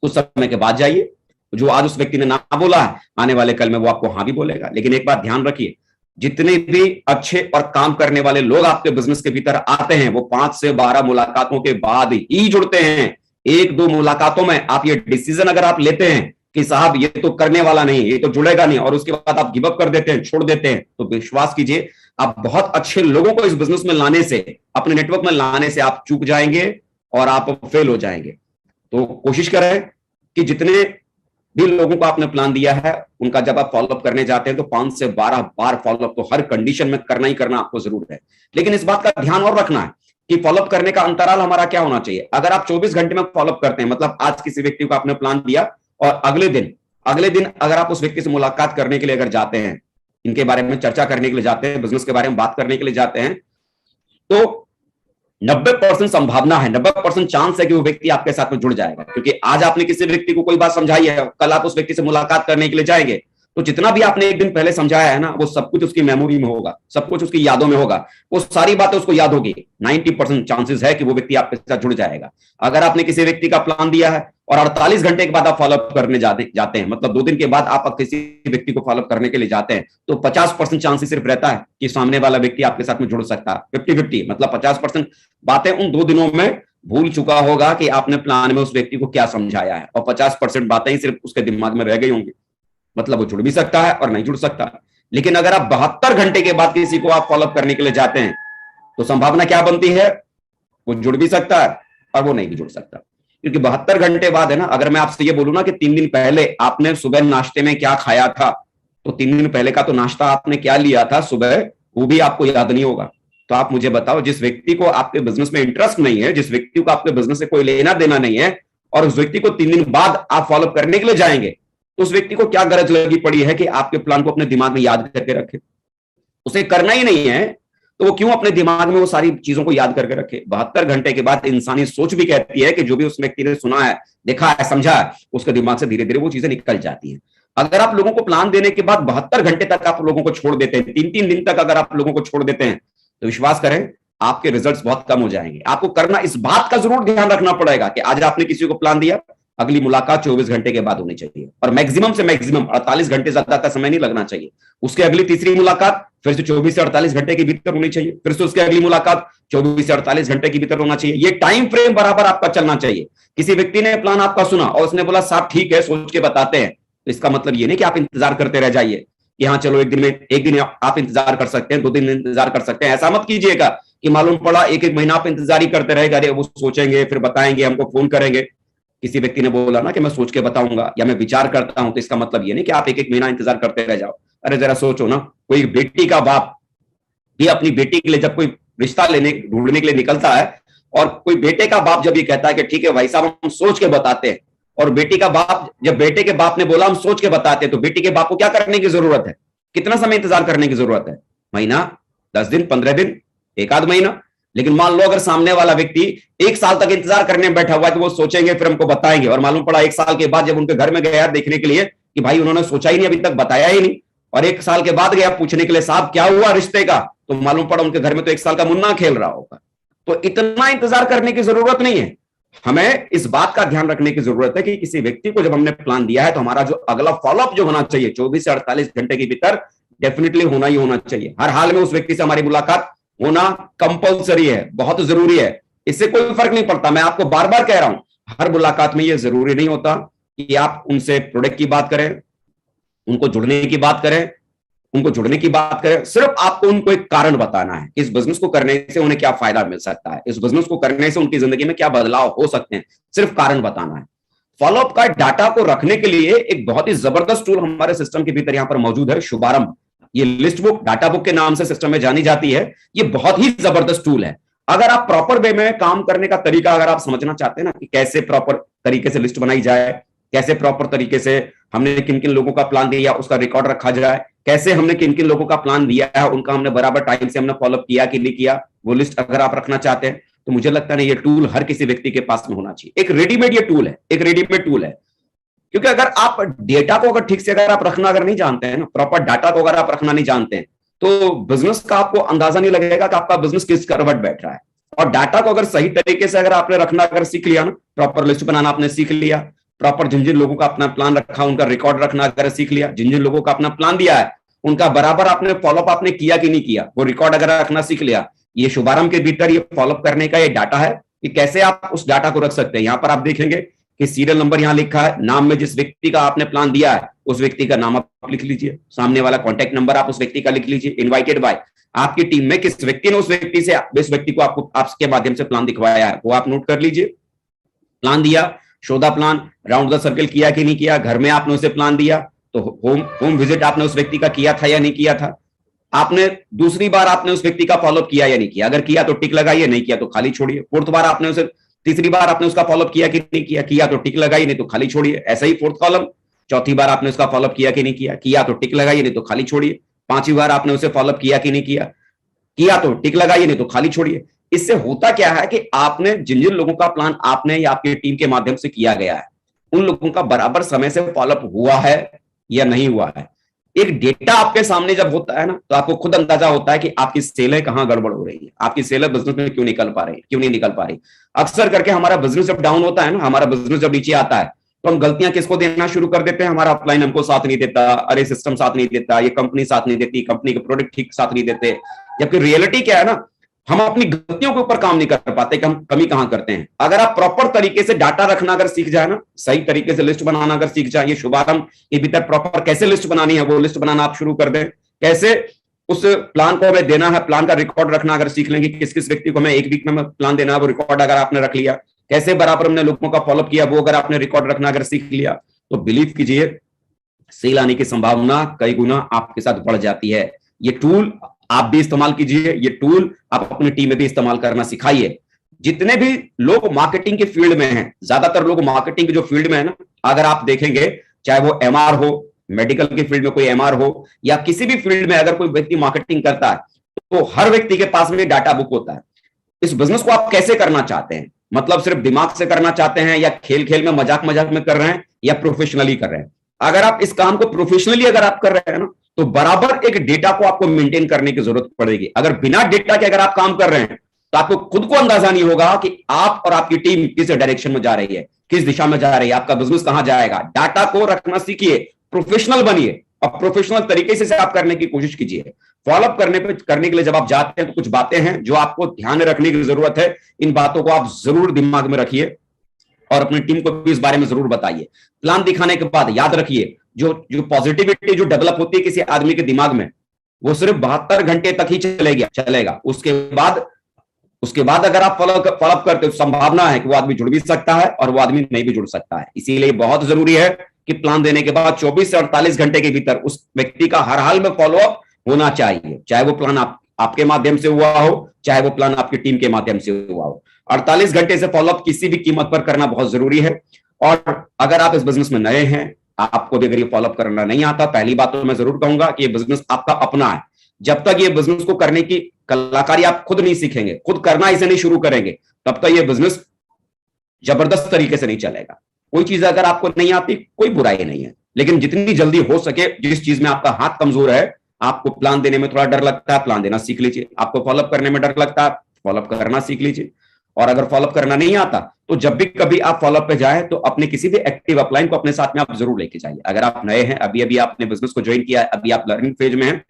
कुछ समय के बाद जाइए, जो आज उस व्यक्ति ने ना बोला है आने वाले कल में वो आपको हाँ भी बोलेगा। लेकिन एक बात ध्यान रखिए, जितने भी अच्छे और काम करने वाले लोग आपके बिजनेस के भीतर आते हैं वो 5 से 12 मुलाकातों के बाद ही जुड़ते हैं। 1-2 मुलाकातों में आप ये डिसीजन अगर आप लेते हैं कि साहब ये तो करने वाला नहीं, ये तो जुड़ेगा नहीं, और उसके बाद आप गिव अप कर देते हैं, छोड़ देते हैं, तो विश्वास कीजिए आप बहुत अच्छे लोगों को इस बिजनेस में लाने से, अपने नेटवर्क में लाने से आप चूक जाएंगे और आप फेल हो जाएंगे। तो कोशिश करें कि जितने भी लोगों को आपने प्लान दिया है उनका जब आप फॉलोअप करने जाते हैं तो 5 से 12 बार फॉलोअप तो हर कंडीशन में करना ही करना आपको जरूर है। लेकिन इस बात का ध्यान और रखना है कि फॉलोअप करने का अंतराल हमारा क्या होना चाहिए। अगर आप 24 घंटे में फॉलोअप करते हैं, मतलब आज किसी व्यक्ति को आपने प्लान दिया और अगले दिन अगर आप उस व्यक्ति से मुलाकात करने के लिए अगर जाते हैं, इनके बारे में चर्चा करने के लिए जाते हैं, बिजनेस के बारे में बात करने के लिए जाते हैं, तो 90% संभावना है, 90% चांस है कि वो व्यक्ति आपके साथ में जुड़ जाएगा। क्योंकि आज आपने किसी व्यक्ति को कोई बात समझाई है, कल आप उस व्यक्ति से मुलाकात करने के लिए जाएंगे तो जितना भी आपने एक दिन पहले समझाया है ना, वो सब कुछ उसकी मेमोरी में होगा, सब कुछ उसकी यादों में होगा, वो सारी बातें उसको याद होगी। 90% चांसेस है कि वो व्यक्ति आपके साथ जुड़ जाएगा। अगर आपने किसी व्यक्ति का प्लान दिया है और 48 घंटे के बाद आप फॉलोअप करने जाते हैं, मतलब 2 दिन के बाद आप किसी व्यक्ति को फॉलोअप करने के लिए जाते हैं, तो 50% चांसेस सिर्फ रहता है कि सामने वाला व्यक्ति आपके साथ में जुड़ सकता है। 50-50 मतलब 50% बातें उन 2 दिनों में भूल चुका होगा कि आपने प्लान में उस व्यक्ति को क्या समझाया है, और 50% बातें ही सिर्फ उसके दिमाग में रह गई होंगी। मतलब वो जुड़ भी सकता है और नहीं जुड़ सकता। लेकिन अगर आप 72 घंटे के बाद किसी को आप फॉलोअप करने के लिए जाते हैं, तो संभावना क्या बनती है, वो जुड़ भी सकता है और वो नहीं भी जुड़ सकता। क्योंकि 72 घंटे बाद है ना, अगर मैं आपसे ये बोलूं ना कि 3 दिन पहले आपने सुबह नाश्ते में क्या खाया था, तो 3 दिन पहले का तो नाश्ता आपने क्या लिया था सुबह, वो भी आपको याद नहीं होगा। तो आप मुझे बताओ, जिस व्यक्ति को आपके बिजनेस में इंटरेस्ट नहीं है, जिस व्यक्ति को आपके बिजनेस से कोई लेना देना नहीं है, और उस व्यक्ति को 3 दिन बाद आप फॉलोअप करने के लिए जाएंगे, तो उस व्यक्ति को क्या गरज लगी पड़ी है कि आपके प्लान को अपने दिमाग में याद करके रखे? उसे करना ही नहीं है, तो वो क्यों अपने दिमाग में वो सारी चीजों को याद करके रखे? 72 घंटे के बाद इंसानी सोच भी कहती है कि जो भी उस व्यक्ति ने सुना है, देखा है, समझा है, उसके दिमाग से धीरे धीरे वो चीजें निकल जाती हैं। अगर आप लोगों को प्लान देने के बाद 72 घंटे तक आप लोगों को छोड़ देते हैं, 3-3 दिन तक अगर आप लोगों को छोड़ देते हैं, तो विश्वास करें आपके रिजल्ट्स बहुत कम हो जाएंगे। आपको करना, इस बात का जरूर ध्यान रखना पड़ेगा कि आज आपने किसी को प्लान दिया, अगली मुलाकात 24 घंटे के बाद होनी चाहिए, और मैक्सिमम से मैक्सिमम 48 घंटे ज्यादा का समय नहीं लगना चाहिए। उसके अगली तीसरी मुलाकात फिर से 24 से 48 घंटे के भीतर होनी चाहिए, फिर से उसकी अगली मुलाकात 24 से 48 घंटे के भीतर होना चाहिए। ये टाइम फ्रेम बराबर आपका चलना चाहिए। किसी व्यक्ति ने प्लान आपका सुना और उसने बोला साहब ठीक है, सोच के बताते हैं, तो इसका मतलब ये नहीं कि आप इंतजार करते रह जाइए कि हाँ चलो एक दिन आप इंतजार कर सकते हैं, 2 दिन इंतजार कर सकते हैं। ऐसा मत कीजिएगा कि मालूम पड़ा एक महीना आप इंतजार ही करते रहेगा, अरे वो सोचेंगे फिर बताएंगे, हमको फोन करेंगे। किसी व्यक्ति ने बोला ना कि मैं सोच के बताऊंगा या मैं विचार करता हूं, तो इसका मतलब ये नहीं कि आप एक महीना इंतजार करते रह जाओ। अरे जरा सोचो ना, कोई बेटी का बाप भी अपनी बेटी के लिए जब कोई रिश्ता ढूंढने के लिए निकलता है, और कोई बेटे का बाप जब ये कहता है कि ठीक है भाई साहब हम सोच के बताते हैं, और बेटी का बाप, जब बेटे के बाप ने बोला हम सोच के बताते हैं, तो बेटी के बाप को क्या करने की जरूरत है? कितना समय इंतजार करने की जरूरत है? महीना, 10 दिन, 15 दिन, 1 आध महीना? लेकिन मान लो अगर सामने वाला व्यक्ति 1 साल तक इंतजार करने में बैठा हुआ है कि वो सोचेंगे फिर हमको बताएंगे, और मालूम पड़ा 1 साल के बाद जब उनके घर में गया देखने के लिए कि भाई उन्होंने सोचा ही नहीं, अभी तक बताया ही नहीं, और 1 साल के बाद गया पूछने के लिए साहब क्या हुआ रिश्ते का, तो मालूम पड़ा उनके घर में तो 1 साल का मुन्ना खेल रहा होगा। तो इतना इंतजार करने की जरूरत नहीं है। हमें इस बात का ध्यान रखने की जरूरत है कि किसी व्यक्ति को जब हमने प्लान दिया है, तो हमारा जो अगला फॉलोअप जो होना चाहिए 24 से 48 घंटे के भीतर डेफिनेटली होना ही होना चाहिए। हर हाल में उस व्यक्ति से हमारी मुलाकात होना कंपलसरी है, बहुत जरूरी है। इससे कोई फर्क नहीं पड़ता, मैं आपको बार बार कह रहा हूं, हर मुलाकात में यह जरूरी नहीं होता कि आप उनसे प्रोडक्ट की बात करें, उनको जुड़ने की बात करें, उनको जुड़ने की बात करें। सिर्फ आपको उनको एक कारण बताना है, इस बिजनेस को करने से उन्हें क्या फायदा मिल सकता है, इस बिजनेस को करने से उनकी जिंदगी में क्या बदलाव हो सकते हैं, सिर्फ कारण बताना है। फॉलोअप का डाटा को रखने के लिए एक बहुत ही जबरदस्त टूल हमारे सिस्टम के भीतर यहां पर मौजूद है, शुभारंभ। ये लिस्ट बुक, डाटा बुक के नाम से सिस्टम में जानी जाती है। ये बहुत ही जबरदस्त टूल है। अगर आप प्रॉपर वे में काम करने का तरीका अगर आप समझना चाहते हैं ना कि कैसे प्रॉपर तरीके से लिस्ट बनाई जाए, कैसे प्रॉपर तरीके से हमने किन किन लोगों का प्लान दिया उसका रिकॉर्ड रखा जाए, कैसे हमने किन किन लोगों का प्लान दिया है उनका हमने बराबर टाइम से हमने फॉलोअप किया कि नहीं किया, वो लिस्ट अगर आप रखना चाहते हैं, तो मुझे लगता है ये टूल हर किसी व्यक्ति के पास में होना चाहिए। एक रेडीमेड ये टूल है, एक रेडीमेड टूल है। क्योंकि अगर आप डेटा को अगर ठीक से अगर आप रखना अगर नहीं जानते हैं ना, प्रॉपर डाटा को अगर आप रखना नहीं जानते हैं, तो बिजनेस का आपको अंदाजा नहीं लगेगा कि आपका बिजनेस किस करवट बैठ रहा है। और डाटा को अगर सही तरीके से अगर आपने रखना अगर सीख लिया ना, प्रॉपर लिस्ट बनाना आपने सीख लिया, प्रॉपर जिन जिन लोगों का अपना प्लान रखा उनका रिकॉर्ड रखना अगर सीख लिया, जिन जिन लोगों का अपना प्लान दिया है उनका बराबर आपने फॉलोअप आपने किया कि नहीं किया, वो रिकॉर्ड अगर रखना सीख लिया, ये शुभारंभ के भीतर ये फॉलोअप करने का ये डाटा है कि कैसे आप उस डाटा को रख सकते हैं। यहां पर आप देखेंगे कि सीरियल नंबर यहां लिखा है, नाम में जिस व्यक्ति का आपने प्लान दिया है उस व्यक्ति का नाम आप लिख लीजिए, सामने वाला कॉन्टैक्ट नंबर आप उस व्यक्ति का लिख लीजिए, इनवाइटेड बाय, आपकी टीम में किस व्यक्ति ने उस व्यक्ति से इस व्यक्ति को आपको आपके माध्यम से प्लान दिखवाया है वो आप नोट कर लीजिए। प्लान दिया, शोधा प्लान, राउंड द सर्कल किया कि नहीं किया, घर में आपने उसे प्लान दिया तो होम विजिट आपने उस व्यक्ति का किया था या नहीं किया था, आपने दूसरी बार आपने उस व्यक्ति का फॉलोअप किया या नहीं किया, अगर किया तो टिक लगाइए, नहीं किया तो खाली छोड़िए। फोर्थ बार आपने उसे, तीसरी बार आपने उसका फॉलोअप किया कि नहीं किया, किया तो टिक लगाइए, नहीं तो खाली छोड़िए। ऐसा ही फोर्थ कॉलम, चौथी बार आपने उसका फॉलोअप किया कि नहीं किया, किया तो टिक लगाइए, नहीं तो खाली छोड़िए। पांचवी बार आपने उसे फॉलोअप किया कि नहीं किया, किया तो टिक लगाइए, नहीं तो खाली छोड़िए। इससे होता क्या है कि आपने जिन जिन लोगों का प्लान आपने या आपकी टीम के माध्यम से किया गया है उन लोगों का बराबर समय से फॉलोअप हुआ है या नहीं हुआ है। एक डेटा आपके सामने जब होता है ना, तो आपको खुद अंदाजा होता है कि आपकी सेल कहां गड़बड़ हो रही है, आपकी सेल बिजनेस में क्यों निकल पा रही है, क्यों नहीं निकल पा रही। अक्सर करके हमारा बिजनेस जब डाउन होता है ना, हमारा बिजनेस जब नीचे आता है, तो हम गलतियां किसको देना शुरू कर देते हैं, हमारा अपलाइन हमको साथ नहीं देता, अरे सिस्टम साथ नहीं देता, ये कंपनी साथ नहीं देती, कंपनी के प्रोडक्ट ठीक साथ नहीं देते। जबकि रियलिटी क्या है ना, हम अपनी गलतियों के ऊपर काम नहीं कर पाते कि हम कमी कहां करते हैं। अगर आप प्रॉपर तरीके से डाटा रखना अगर सीख जाए ना, सही तरीके से लिस्ट बनाना अगर सीख जाए, ये शुभारंभ के भीतर प्रॉपर कैसे लिस्ट बनानी है वो लिस्ट बनाना आप शुरू कर दें, कैसे उस प्लान को हमें देना है, प्लान का रिकॉर्ड रखना अगर सीख लेंगे, किस किस व्यक्ति को हमें एक वीक में प्लान देना है वो रिकॉर्ड अगर आपने रख लिया, कैसे बराबर हमने लोगों का फॉलोअप किया वो अगर आपने रिकॉर्ड रखना अगर सीख लिया, तो बिलीव कीजिए सेल आने की संभावना कई गुना आपके साथ बढ़ जाती है। ये टूल आप भी इस्तेमाल कीजिए, ये टूल आप अपनी टीम में भी इस्तेमाल करना सिखाइए। जितने भी लोग मार्केटिंग के फील्ड में हैं, ज्यादातर लोग मार्केटिंग के जो फील्ड में है ना, अगर आप देखेंगे चाहे वो एमआर हो, मेडिकल के फील्ड में कोई एमआर हो, या किसी भी फील्ड में अगर कोई व्यक्ति मार्केटिंग करता है, तो हर व्यक्ति के पास में डाटा बुक होता है। इस बिजनेस को आप कैसे करना चाहते हैं, मतलब सिर्फ दिमाग से करना चाहते हैं, या खेल खेल में मजाक मजाक में कर रहे हैं, या प्रोफेशनली कर रहे हैं। अगर आप इस काम को प्रोफेशनली अगर आप कर रहे हैं ना, तो बराबर एक डेटा को आपको मेंटेन करने की जरूरत पड़ेगी। अगर बिना डेटा के अगर आप काम कर रहे हैं, तो आपको खुद को अंदाजा नहीं होगा कि आप और आपकी टीम किस डायरेक्शन में जा रही है, किस दिशा में जा रही है, आपका बिजनेस कहां जाएगा। डाटा को रखना सीखिए, प्रोफेशनल बनिए, और प्रोफेशनल तरीके से आप करने की कोशिश कीजिए। फॉलोअप करने के लिए जब आप जाते हैं, तो कुछ बातें हैं जो आपको ध्यान में रखने की जरूरत है। इन बातों को आप जरूर दिमाग में रखिए और अपनी टीम को भी इस बारे में जरूर बताइए। प्लान दिखाने के बाद याद रखिए, जो पॉजिटिविटी जो डेवलप होती है किसी आदमी के दिमाग में, वो सिर्फ 72 घंटे तक ही चलेगा। उसके बाद अगर आप फॉलोअप करते हो, संभावना है कि वो आदमी जुड़ भी सकता है और वो आदमी नहीं भी जुड़ सकता है। इसीलिए बहुत जरूरी है कि प्लान देने के बाद 24 से 48 घंटे के भीतर उस व्यक्ति का हर हाल में फॉलोअप होना चाहिए, चाहे वो प्लान आपके माध्यम से हुआ हो, चाहे वो प्लान आपकी टीम के माध्यम से हुआ हो। 48 घंटे से फॉलोअप किसी भी कीमत पर करना बहुत जरूरी है। और अगर आप इस बिजनेस में नए हैं, आपको भी अगर ये फॉलोअप करना नहीं आता, पहली बात तो मैं जरूर कहूंगा कि ये बिजनेस आपका अपना है। जब तक ये बिजनेस को करने की कलाकारी आप खुद नहीं सीखेंगे, खुद करना इसे नहीं शुरू करेंगे, तब तक ये बिजनेस जबरदस्त तरीके से नहीं चलेगा। कोई चीज अगर आपको नहीं आती, कोई बुराई नहीं है, लेकिन जितनी जल्दी हो सके, जिस चीज में आपका हाथ कमजोर है, आपको प्लान देने में थोड़ा डर लगता है, प्लान देना सीख लीजिए। आपको फॉलोअप करने में डर लगता है, फॉलोअप करना सीख लीजिए। और अगर फॉलोअप करना नहीं आता, तो जब भी कभी आप फॉलोअप पे जाए, तो अपने किसी भी एक्टिव अपलाइन को अपने साथ में आप जरूर लेके जाइए। अगर आप नए हैं, अभी आपने बिजनेस को ज्वाइन किया है, अभी आप लर्निंग फेज में हैं,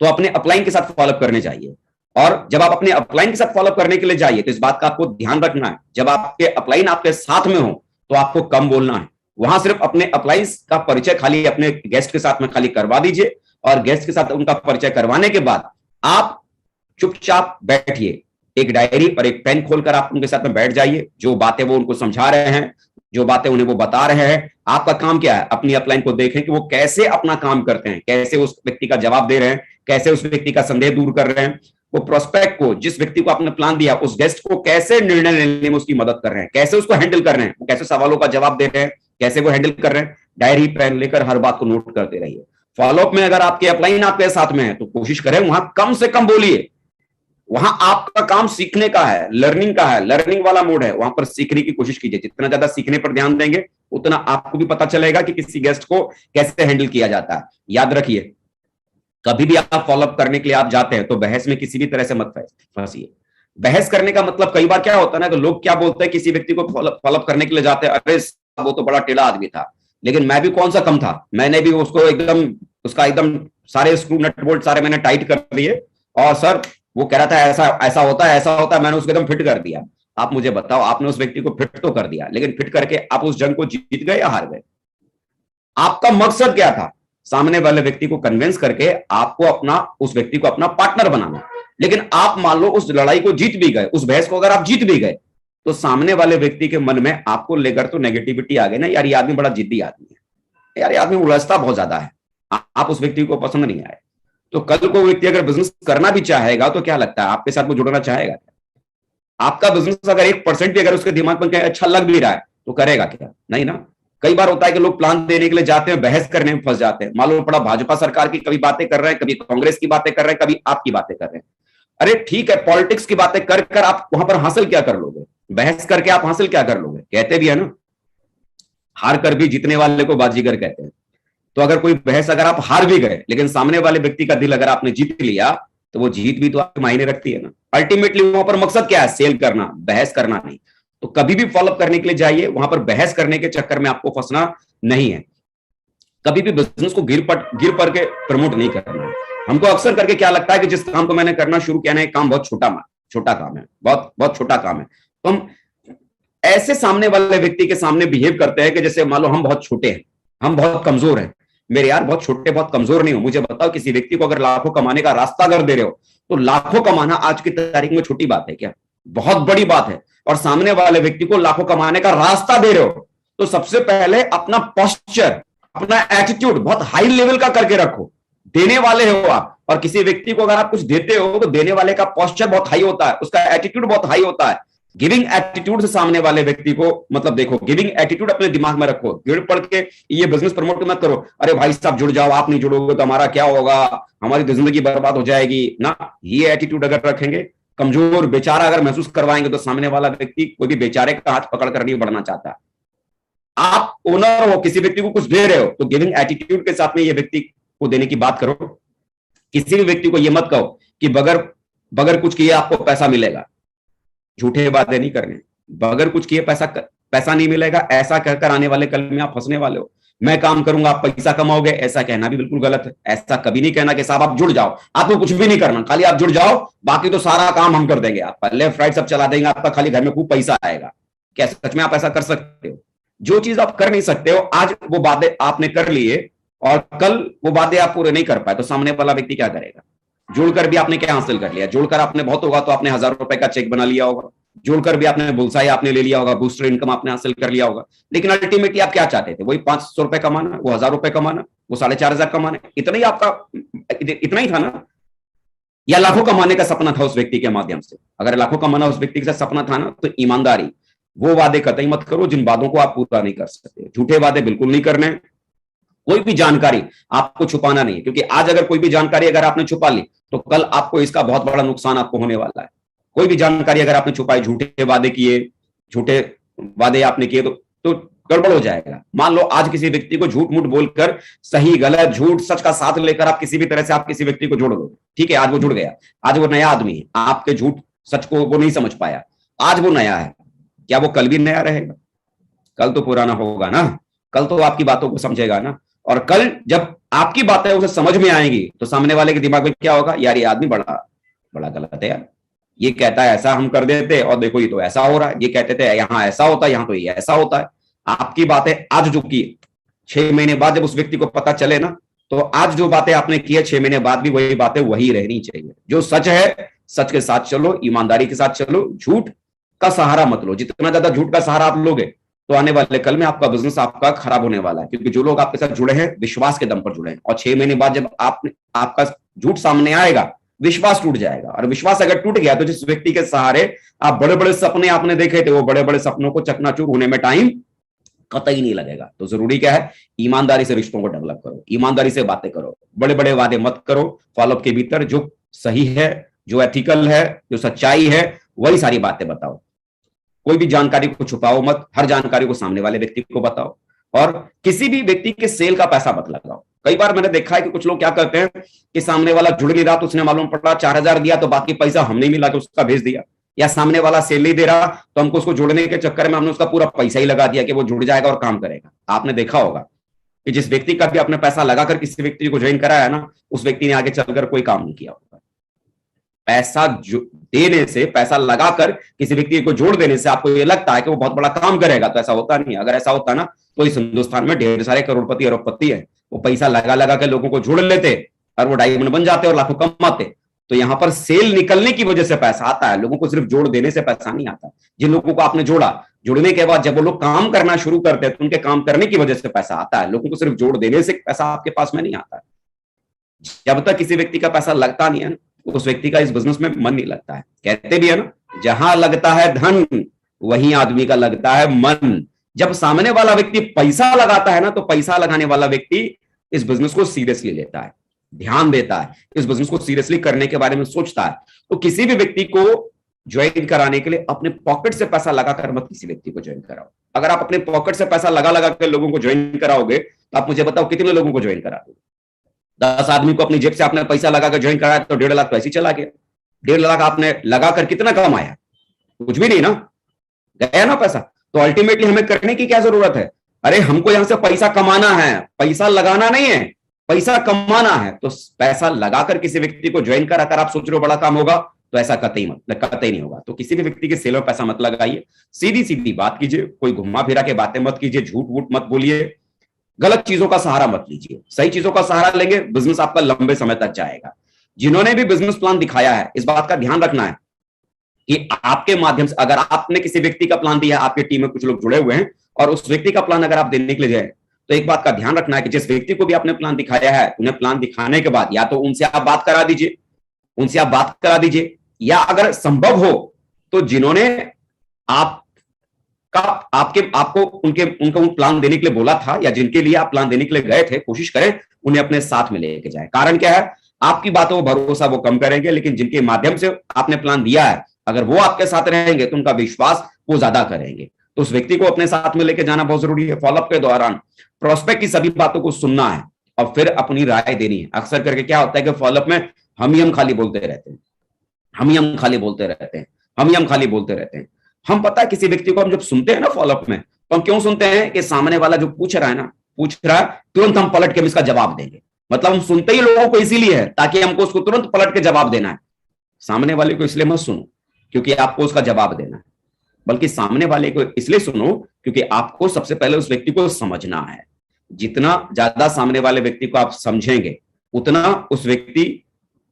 तो अपने अपलाइन के साथ फॉलोअप करने जाइए। और जब आप अपने अपलाइन के साथ फॉलोअप करने के लिए जाइए, तो इस बात का आपको ध्यान रखना है, जब आपके अपलाइन आपके साथ में हो, तो आपको कम बोलना है। वहां सिर्फ अपने अपलाइंस का परिचय खाली अपने गेस्ट के साथ में खाली करवा दीजिए, और गेस्ट के साथ उनका परिचय करवाने के बाद आप चुपचाप बैठिए, एक डायरी और एक पेन खोलकर आप उनके साथ में बैठ जाइए। जो बातें वो उनको समझा रहे हैं, जो बातें उन्हें वो बता रहे हैं, आपका काम क्या है, अपनी अपलाइन को देखें कि वो कैसे अपना काम करते हैं, कैसे उस व्यक्ति का जवाब दे रहे हैं, कैसे उस व्यक्ति का संदेह दूर कर रहे हैं, वो प्रोस्पेक्ट को, जिस व्यक्ति को आपने प्लान दिया, उस गेस्ट को कैसे निर्णय लेने में उसकी मदद कर रहे हैं, कैसे उसको हैंडल कर रहे हैं, कैसे सवालों का जवाब दे रहे हैं, कैसे वो हैंडल कर रहे हैं। डायरी पेन लेकर हर बात को नोट करते रहिए। फॉलोअप में अगर आपके अपलाइन आपके साथ में है, तो कोशिश करें वहां कम से कम बोलिए। वहां आपका काम सीखने का है, लर्निंग का है, लर्निंग वाला मोड है, वहां पर सीखने की कोशिश कीजिए। जितना ज्यादा सीखने पर ध्यान देंगे, उतना आपको भी पता चलेगा कि किसी गेस्ट को कैसे हैंडल किया जाता है। याद रखिए, कभी भी आप फॉलोअप करने के लिए आप जाते हैं, तो बहस में किसी भी तरह से मत फंसिए। बहस करने का मतलब कई बार क्या होता है ना, तो लोग क्या बोलते हैं, किसी व्यक्ति को फॉलोअप करने के लिए जाते हैं, अरे वो तो बड़ा टेढ़ा आदमी था, लेकिन मैं भी कौन सा कम था, मैंने भी उसको उसका एकदम सारे स्क्रू नट बोल्ट सारे मैंने टाइट कर दिए, और सर वो कह रहा था ऐसा ऐसा होता है, मैंने उसको एकदम फिट कर दिया। आप मुझे बताओ, आपने उस व्यक्ति को फिट तो कर दिया, लेकिन फिट करके आप उस जंग को जीत गए या हार गए? आपका मकसद क्या था? सामने वाले व्यक्ति को कन्विंस करके आपको उस व्यक्ति को अपना पार्टनर बनाना। लेकिन आप मान लो उस लड़ाई को जीत भी गए, उस बहस को अगर आप जीत भी गए, तो सामने वाले व्यक्ति के मन में आपको लेकर तो नेगेटिविटी आ गई ना, यार ये आदमी बड़ा जिद्दी आदमी है, यार ये आदमी उलझता बहुत ज्यादा है, आप उस व्यक्ति को पसंद नहीं आए। तो कल को व्यक्ति अगर बिजनेस करना भी चाहेगा, तो क्या लगता है आपके साथ वो जुड़ना चाहेगा? आपका बिजनेस अगर 1% भी अगर उसके दिमाग में अच्छा लग भी रहा है, तो करेगा क्या? नहीं ना। कई बार होता है कि लोग प्लान देने के लिए जाते हैं, बहस करने में फंस जाते हैं। मालूम पड़ा भाजपा सरकार की कभी बातें कर रहे हैं, कभी कांग्रेस की बातें कर रहे हैं, कभी आपकी बातें कर रहे हैं। अरे ठीक है, पॉलिटिक्स की बातें कर कर आप वहां पर हासिल क्या कर लोगे? बहस करके आप हासिल क्या कर लोगे? कहते भी है ना, हार कर भी जीतने वाले को बाजीगर कहते हैं। तो अगर कोई बहस अगर आप हार भी गए, लेकिन सामने वाले व्यक्ति का दिल अगर आपने जीत लिया, तो वो जीत भी तो आपके मायने रखती है ना। अल्टीमेटली वहां पर मकसद क्या है? सेल करना, बहस करना नहीं। तो कभी भी फॉलोअप करने के लिए जाइए, वहां पर बहस करने के चक्कर में आपको फंसना नहीं है। कभी भी बिजनेस को गिर पर के प्रमोट नहीं करना है। हमको अक्सर करके क्या लगता है कि जिस काम को मैंने करना शुरू किया ना, एक काम बहुत छोटा काम है, बहुत छोटा काम है, तो हम ऐसे सामने वाले व्यक्ति के सामने बिहेव करते हैं कि जैसे मान लो हम बहुत छोटे हैं, हम बहुत कमजोर हैं। मेरे यार, बहुत छोटे बहुत कमजोर नहीं हो। मुझे बताओ, किसी व्यक्ति को अगर लाखों कमाने का रास्ता अगर दे रहे हो, तो लाखों कमाना आज की तारीख में छोटी बात है क्या? बहुत बड़ी बात है। और सामने वाले व्यक्ति को लाखों कमाने का रास्ता दे रहे हो, तो सबसे पहले अपना पोस्चर, अपना एटीट्यूड बहुत हाई लेवल का करके रखो। देने वाले हो आप, और किसी व्यक्ति को अगर आप कुछ देते हो तो देने वाले का पोस्चर बहुत हाई होता है, उसका एटीट्यूड बहुत हाई होता है। गिविंग एटीट्यूड से सामने वाले व्यक्ति को, मतलब देखो, गिविंग एटीट्यूड अपने दिमाग में रखो। गिर पड़ के ये बिजनेस प्रमोट मत करो, अरे भाई साहब जुड़ जाओ, आप नहीं जुड़ोगे तो हमारा क्या होगा, हमारी तो जिंदगी बर्बाद हो जाएगी ना। ये एटीट्यूड अगर रखेंगे, कमजोर बेचारा अगर महसूस करवाएंगे, तो सामने वाला व्यक्ति कोई भी बेचारे का हाथ पकड़ कर नहीं बढ़ना चाहता। आप ओनर हो, किसी व्यक्ति को कुछ दे रहे हो, तो गिविंग एटीट्यूड के साथ में ये व्यक्ति को देने की बात करो। किसी भी व्यक्ति को ये मत कहो कि बगैर कुछ किए आपको पैसा मिलेगा। झूठे वादे नहीं करने, बगैर कुछ किए पैसा नहीं मिलेगा, ऐसा कहकर आने वाले कल में आप फंसने वाले हो। मैं काम करूंगा आप पैसा कमाओगे, ऐसा कहना भी बिल्कुल गलत है। ऐसा कभी नहीं कहना कि साहब आप जुड़ जाओ, आपको कुछ भी नहीं करना, खाली आप जुड़ जाओ, बाकी तो सारा काम हम कर देंगे, आप लेफ्ट राइट सब चला देंगे, आपका खाली घर में खूब पैसा आएगा। क्या सच में आप ऐसा कर सकते हो? जो चीज आप कर नहीं सकते हो, आज वो वादे आपने कर लिए और कल वो वादे आप पूरे नहीं कर पाए, तो सामने वाला व्यक्ति क्या करेगा? जुड़कर भी आपने क्या हासिल कर लिया? जुड़कर आपने बहुत होगा तो आपने 1000 रुपए का चेक बना लिया होगा, जुड़कर भी आपने बुलसाई आपने ले लिया होगा, बूस्टर इनकम आपने हासिल कर लिया होगा। लेकिन अल्टीमेटली आप क्या चाहते थे? वही 500 रुपए कमाना, वो 1000 रुपए कमाना, वो 4500 कमाना, इतना ही आपका, इतना ही था ना? या लाखों कमाने का सपना था उस व्यक्ति के माध्यम से? अगर लाखों कमाना उस व्यक्ति का सपना था ना, तो ईमानदारी, वो वादे कतई मत करो जिन वादों को आप पूरा नहीं कर सकते। झूठे वादे बिल्कुल नहीं करने। कोई भी जानकारी आपको छुपाना नहीं है, क्योंकि आज अगर कोई भी जानकारी अगर आपने छुपा ली, तो कल आपको इसका बहुत बड़ा नुकसान आपको होने वाला है। कोई भी जानकारी अगर आपने छुपाई, झूठे वादे किए, झूठे वादे आपने किए, तो गड़बड़ हो जाएगा। मान लो आज किसी व्यक्ति को झूठ मूठ बोलकर, सही गलत झूठ सच का साथ लेकर आप किसी भी तरह से आप किसी व्यक्ति को जोड़ दो, ठीक है, आज वो जुड़ गया, आज वो नया आदमी है, आपके झूठ सच को वो नहीं समझ पाया, आज वो नया है, क्या वो कल भी नया रहेगा? कल तो पुराना होगा ना, कल तो आपकी बातों को समझेगा ना। और कल जब आपकी बातें उसे समझ में आएंगी, तो सामने वाले के दिमाग में क्या होगा? यार ये आदमी बड़ा गलत है यार, ये कहता है ऐसा हम कर देते और देखो ये तो ऐसा हो रहा है, ये कहते थे यहां ऐसा होता है, यहां तो ये ऐसा होता है। आपकी बातें आज जो की, 6 महीने बाद जब उस व्यक्ति को पता चले ना, तो आज जो बातें आपने की है 6 महीने बाद भी वही बातें वही रहनी चाहिए। जो सच है सच के साथ चलो, ईमानदारी के साथ चलो, झूठ का सहारा मत लो। जितना ज्यादा झूठ का सहारा आप लोगे, तो आने वाले कल में आपका बिजनेस आपका खराब होने वाला है, क्योंकि जो लोग आपके साथ जुड़े हैं विश्वास के दम पर जुड़े हैं, और 6 महीने बाद जब आपका झूठ सामने आएगा, विश्वास टूट जाएगा। और विश्वास अगर टूट गया, तो जिस व्यक्ति के सहारे आप बड़े बड़े सपने आपने देखे थे, वो बड़े बड़े सपनों को चकनाचूर होने में टाइम कतई नहीं लगेगा। तो जरूरी क्या है? ईमानदारी से रिश्तों को डेवलप करो, ईमानदारी से बातें करो, बड़े बड़े वादे मत करो। फॉलोअप के भीतर जो सही है, जो एथिकल है, जो सच्चाई है, वही सारी बातें बताओ। कोई भी जानकारी को छुपाओ मत, हर जानकारी को सामने वाले व्यक्ति को बताओ, और किसी भी व्यक्ति के सेल का पैसा मत लगाओ। कई बार मैंने देखा है कि कुछ लोग क्या करते हैं कि सामने वाला जुड़ नहीं रहा, तो उसने मालूम पड़ा 4000 दिया, तो बाकी पैसा हमने मिला के उसका भेज दिया, या सामने वाला सेल नहीं दे रहा, तो हमको उसको जोड़ने के चक्कर में हमने उसका पूरा पैसा ही लगा दिया कि वो जुड़ जाएगा और काम करेगा। आपने देखा होगा कि जिस व्यक्ति का भी अपने पैसा लगाकर किसी व्यक्ति को ज्वाइन कराया ना, उस व्यक्ति ने आगे चलकर कोई काम नहीं किया होगा। पैसा देने से, पैसा लगाकर किसी व्यक्ति को जोड़ देने से आपको ये लगता है कि वो बहुत बड़ा काम करेगा, तो ऐसा होता नहीं। अगर ऐसा होता ना, तो इस हिंदुस्तान में ढेर सारे करोड़पति अरबपति है, वो पैसा लगा लगा के लोगों को जोड़ लेते और वो डायमंड बन जाते और लाखों कमाते। तो यहां पर सेल निकलने की वजह से पैसा आता है, लोगों को सिर्फ जोड़ देने से पैसा नहीं आता। जिन लोगों को आपने जोड़ा, जुड़ने के बाद जब वो लोग काम करना शुरू करते हैं, तो उनके काम करने की वजह से पैसा आता है। लोगों को सिर्फ जोड़ देने से पैसा आपके पास में नहीं आता है। जब तक किसी व्यक्ति का पैसा लगता नहीं है, उस व्यक्ति का इस बिजनेस में मन नहीं लगता है। कहते भी है ना, जहां लगता है धन, वहीं आदमी का लगता है मन। जब सामने वाला व्यक्ति पैसा लगाता है ना, तो पैसा लगाने वाला व्यक्ति इस बिजनेस को सीरियसली लेता है, ध्यान देता है, इस बिजनेस को सीरियसली करने के बारे में सोचता है। तो किसी भी व्यक्ति को ज्वाइन कराने के लिए अपने पॉकेट से पैसा लगाकर मत किसी व्यक्ति को ज्वाइन कराओ। अगर आप अपने पॉकेट से पैसा लगा लगा कर लोगों को ज्वाइन कराओगे तो आप मुझे बताओ कितने लोगों को ज्वाइन करा दोगे? 10 आदमी को अपनी जेब से आपने पैसा लगाकर ज्वाइन कराया तो 1.5 लाख तो ऐसे ही चला गया। 1.5 लाख आपने लगाकर कितना कमाया? कुछ भी नहीं ना, गया ना पैसा। तो अल्टीमेटली हमें करने की क्या जरूरत है? अरे हमको यहां से पैसा कमाना है, पैसा लगाना नहीं है, पैसा कमाना है। तो पैसा लगाकर किसी व्यक्ति को ज्वाइन कर अगर आप सोच रहे हो बड़ा काम होगा तो ऐसा कतई नहीं होगा। तो किसी भी व्यक्ति के सेल में पैसा मत लगाइए, सीधी सीधी बात कीजिए, कोई घुमा फिरा के बातें मत कीजिए, झूठ वूठ मत बोलिए, गलत चीजों का सहारा मत लीजिए। सही चीजों का सहारा लेंगे, बिजनेस आपका लंबे समय तक जाएगा। जिन्होंने भी बिजनेस प्लान दिखाया है, इस बात का ध्यान रखना है कि आपके माध्यम से अगर आपने किसी व्यक्ति का प्लान दिया, आपकी टीम में कुछ लोग जुड़े हुए हैं और उस व्यक्ति का प्लान अगर आप देने के लिए जाए तो एक बात का ध्यान रखना है कि जिस व्यक्ति को भी आपने प्लान दिखाया है, उन्हें प्लान दिखाने के बाद या तो उनसे आप बात करा दीजिए, या अगर संभव हो तो जिन्होंने आपको उनको प्लान देने के लिए बोला था या जिनके लिए आप प्लान देने के लिए गए थे, कोशिश करें उन्हें अपने साथ में लेके जाए। कारण क्या है? आपकी बातों पर भरोसा वो कम करेंगे, लेकिन जिनके माध्यम से आपने प्लान दिया है अगर वो आपके साथ रहेंगे तो उनका विश्वास वो ज्यादा करेंगे। तो उस व्यक्ति को अपने साथ में लेके जाना बहुत जरूरी है। फॉलोअप के दौरान प्रोस्पेक्ट की सभी बातों को सुनना है और फिर अपनी राय देनी है। अक्सर करके क्या होता है कि फॉलोअप में हम खाली बोलते रहते हैं। हम पता है किसी व्यक्ति को हम जब सुनते हैं ना फॉलोअप में, तो हम क्यों सुनते हैं कि सामने वाला जो पूछ रहा है तुरंत हम पलट के इसका जवाब देंगे। मतलब हम सुनते ही लोगों को इसीलिए है ताकि हमको उसको तुरंत पलट के जवाब देना है। सामने वाले को इसलिए मत सुनो क्योंकि आपको उसका जवाब देना है, बल्कि सामने वाले को इसलिए सुनो क्योंकि आपको सबसे पहले उस व्यक्ति को समझना है। जितना ज्यादा सामने वाले व्यक्ति को आप समझेंगे उतना उस व्यक्ति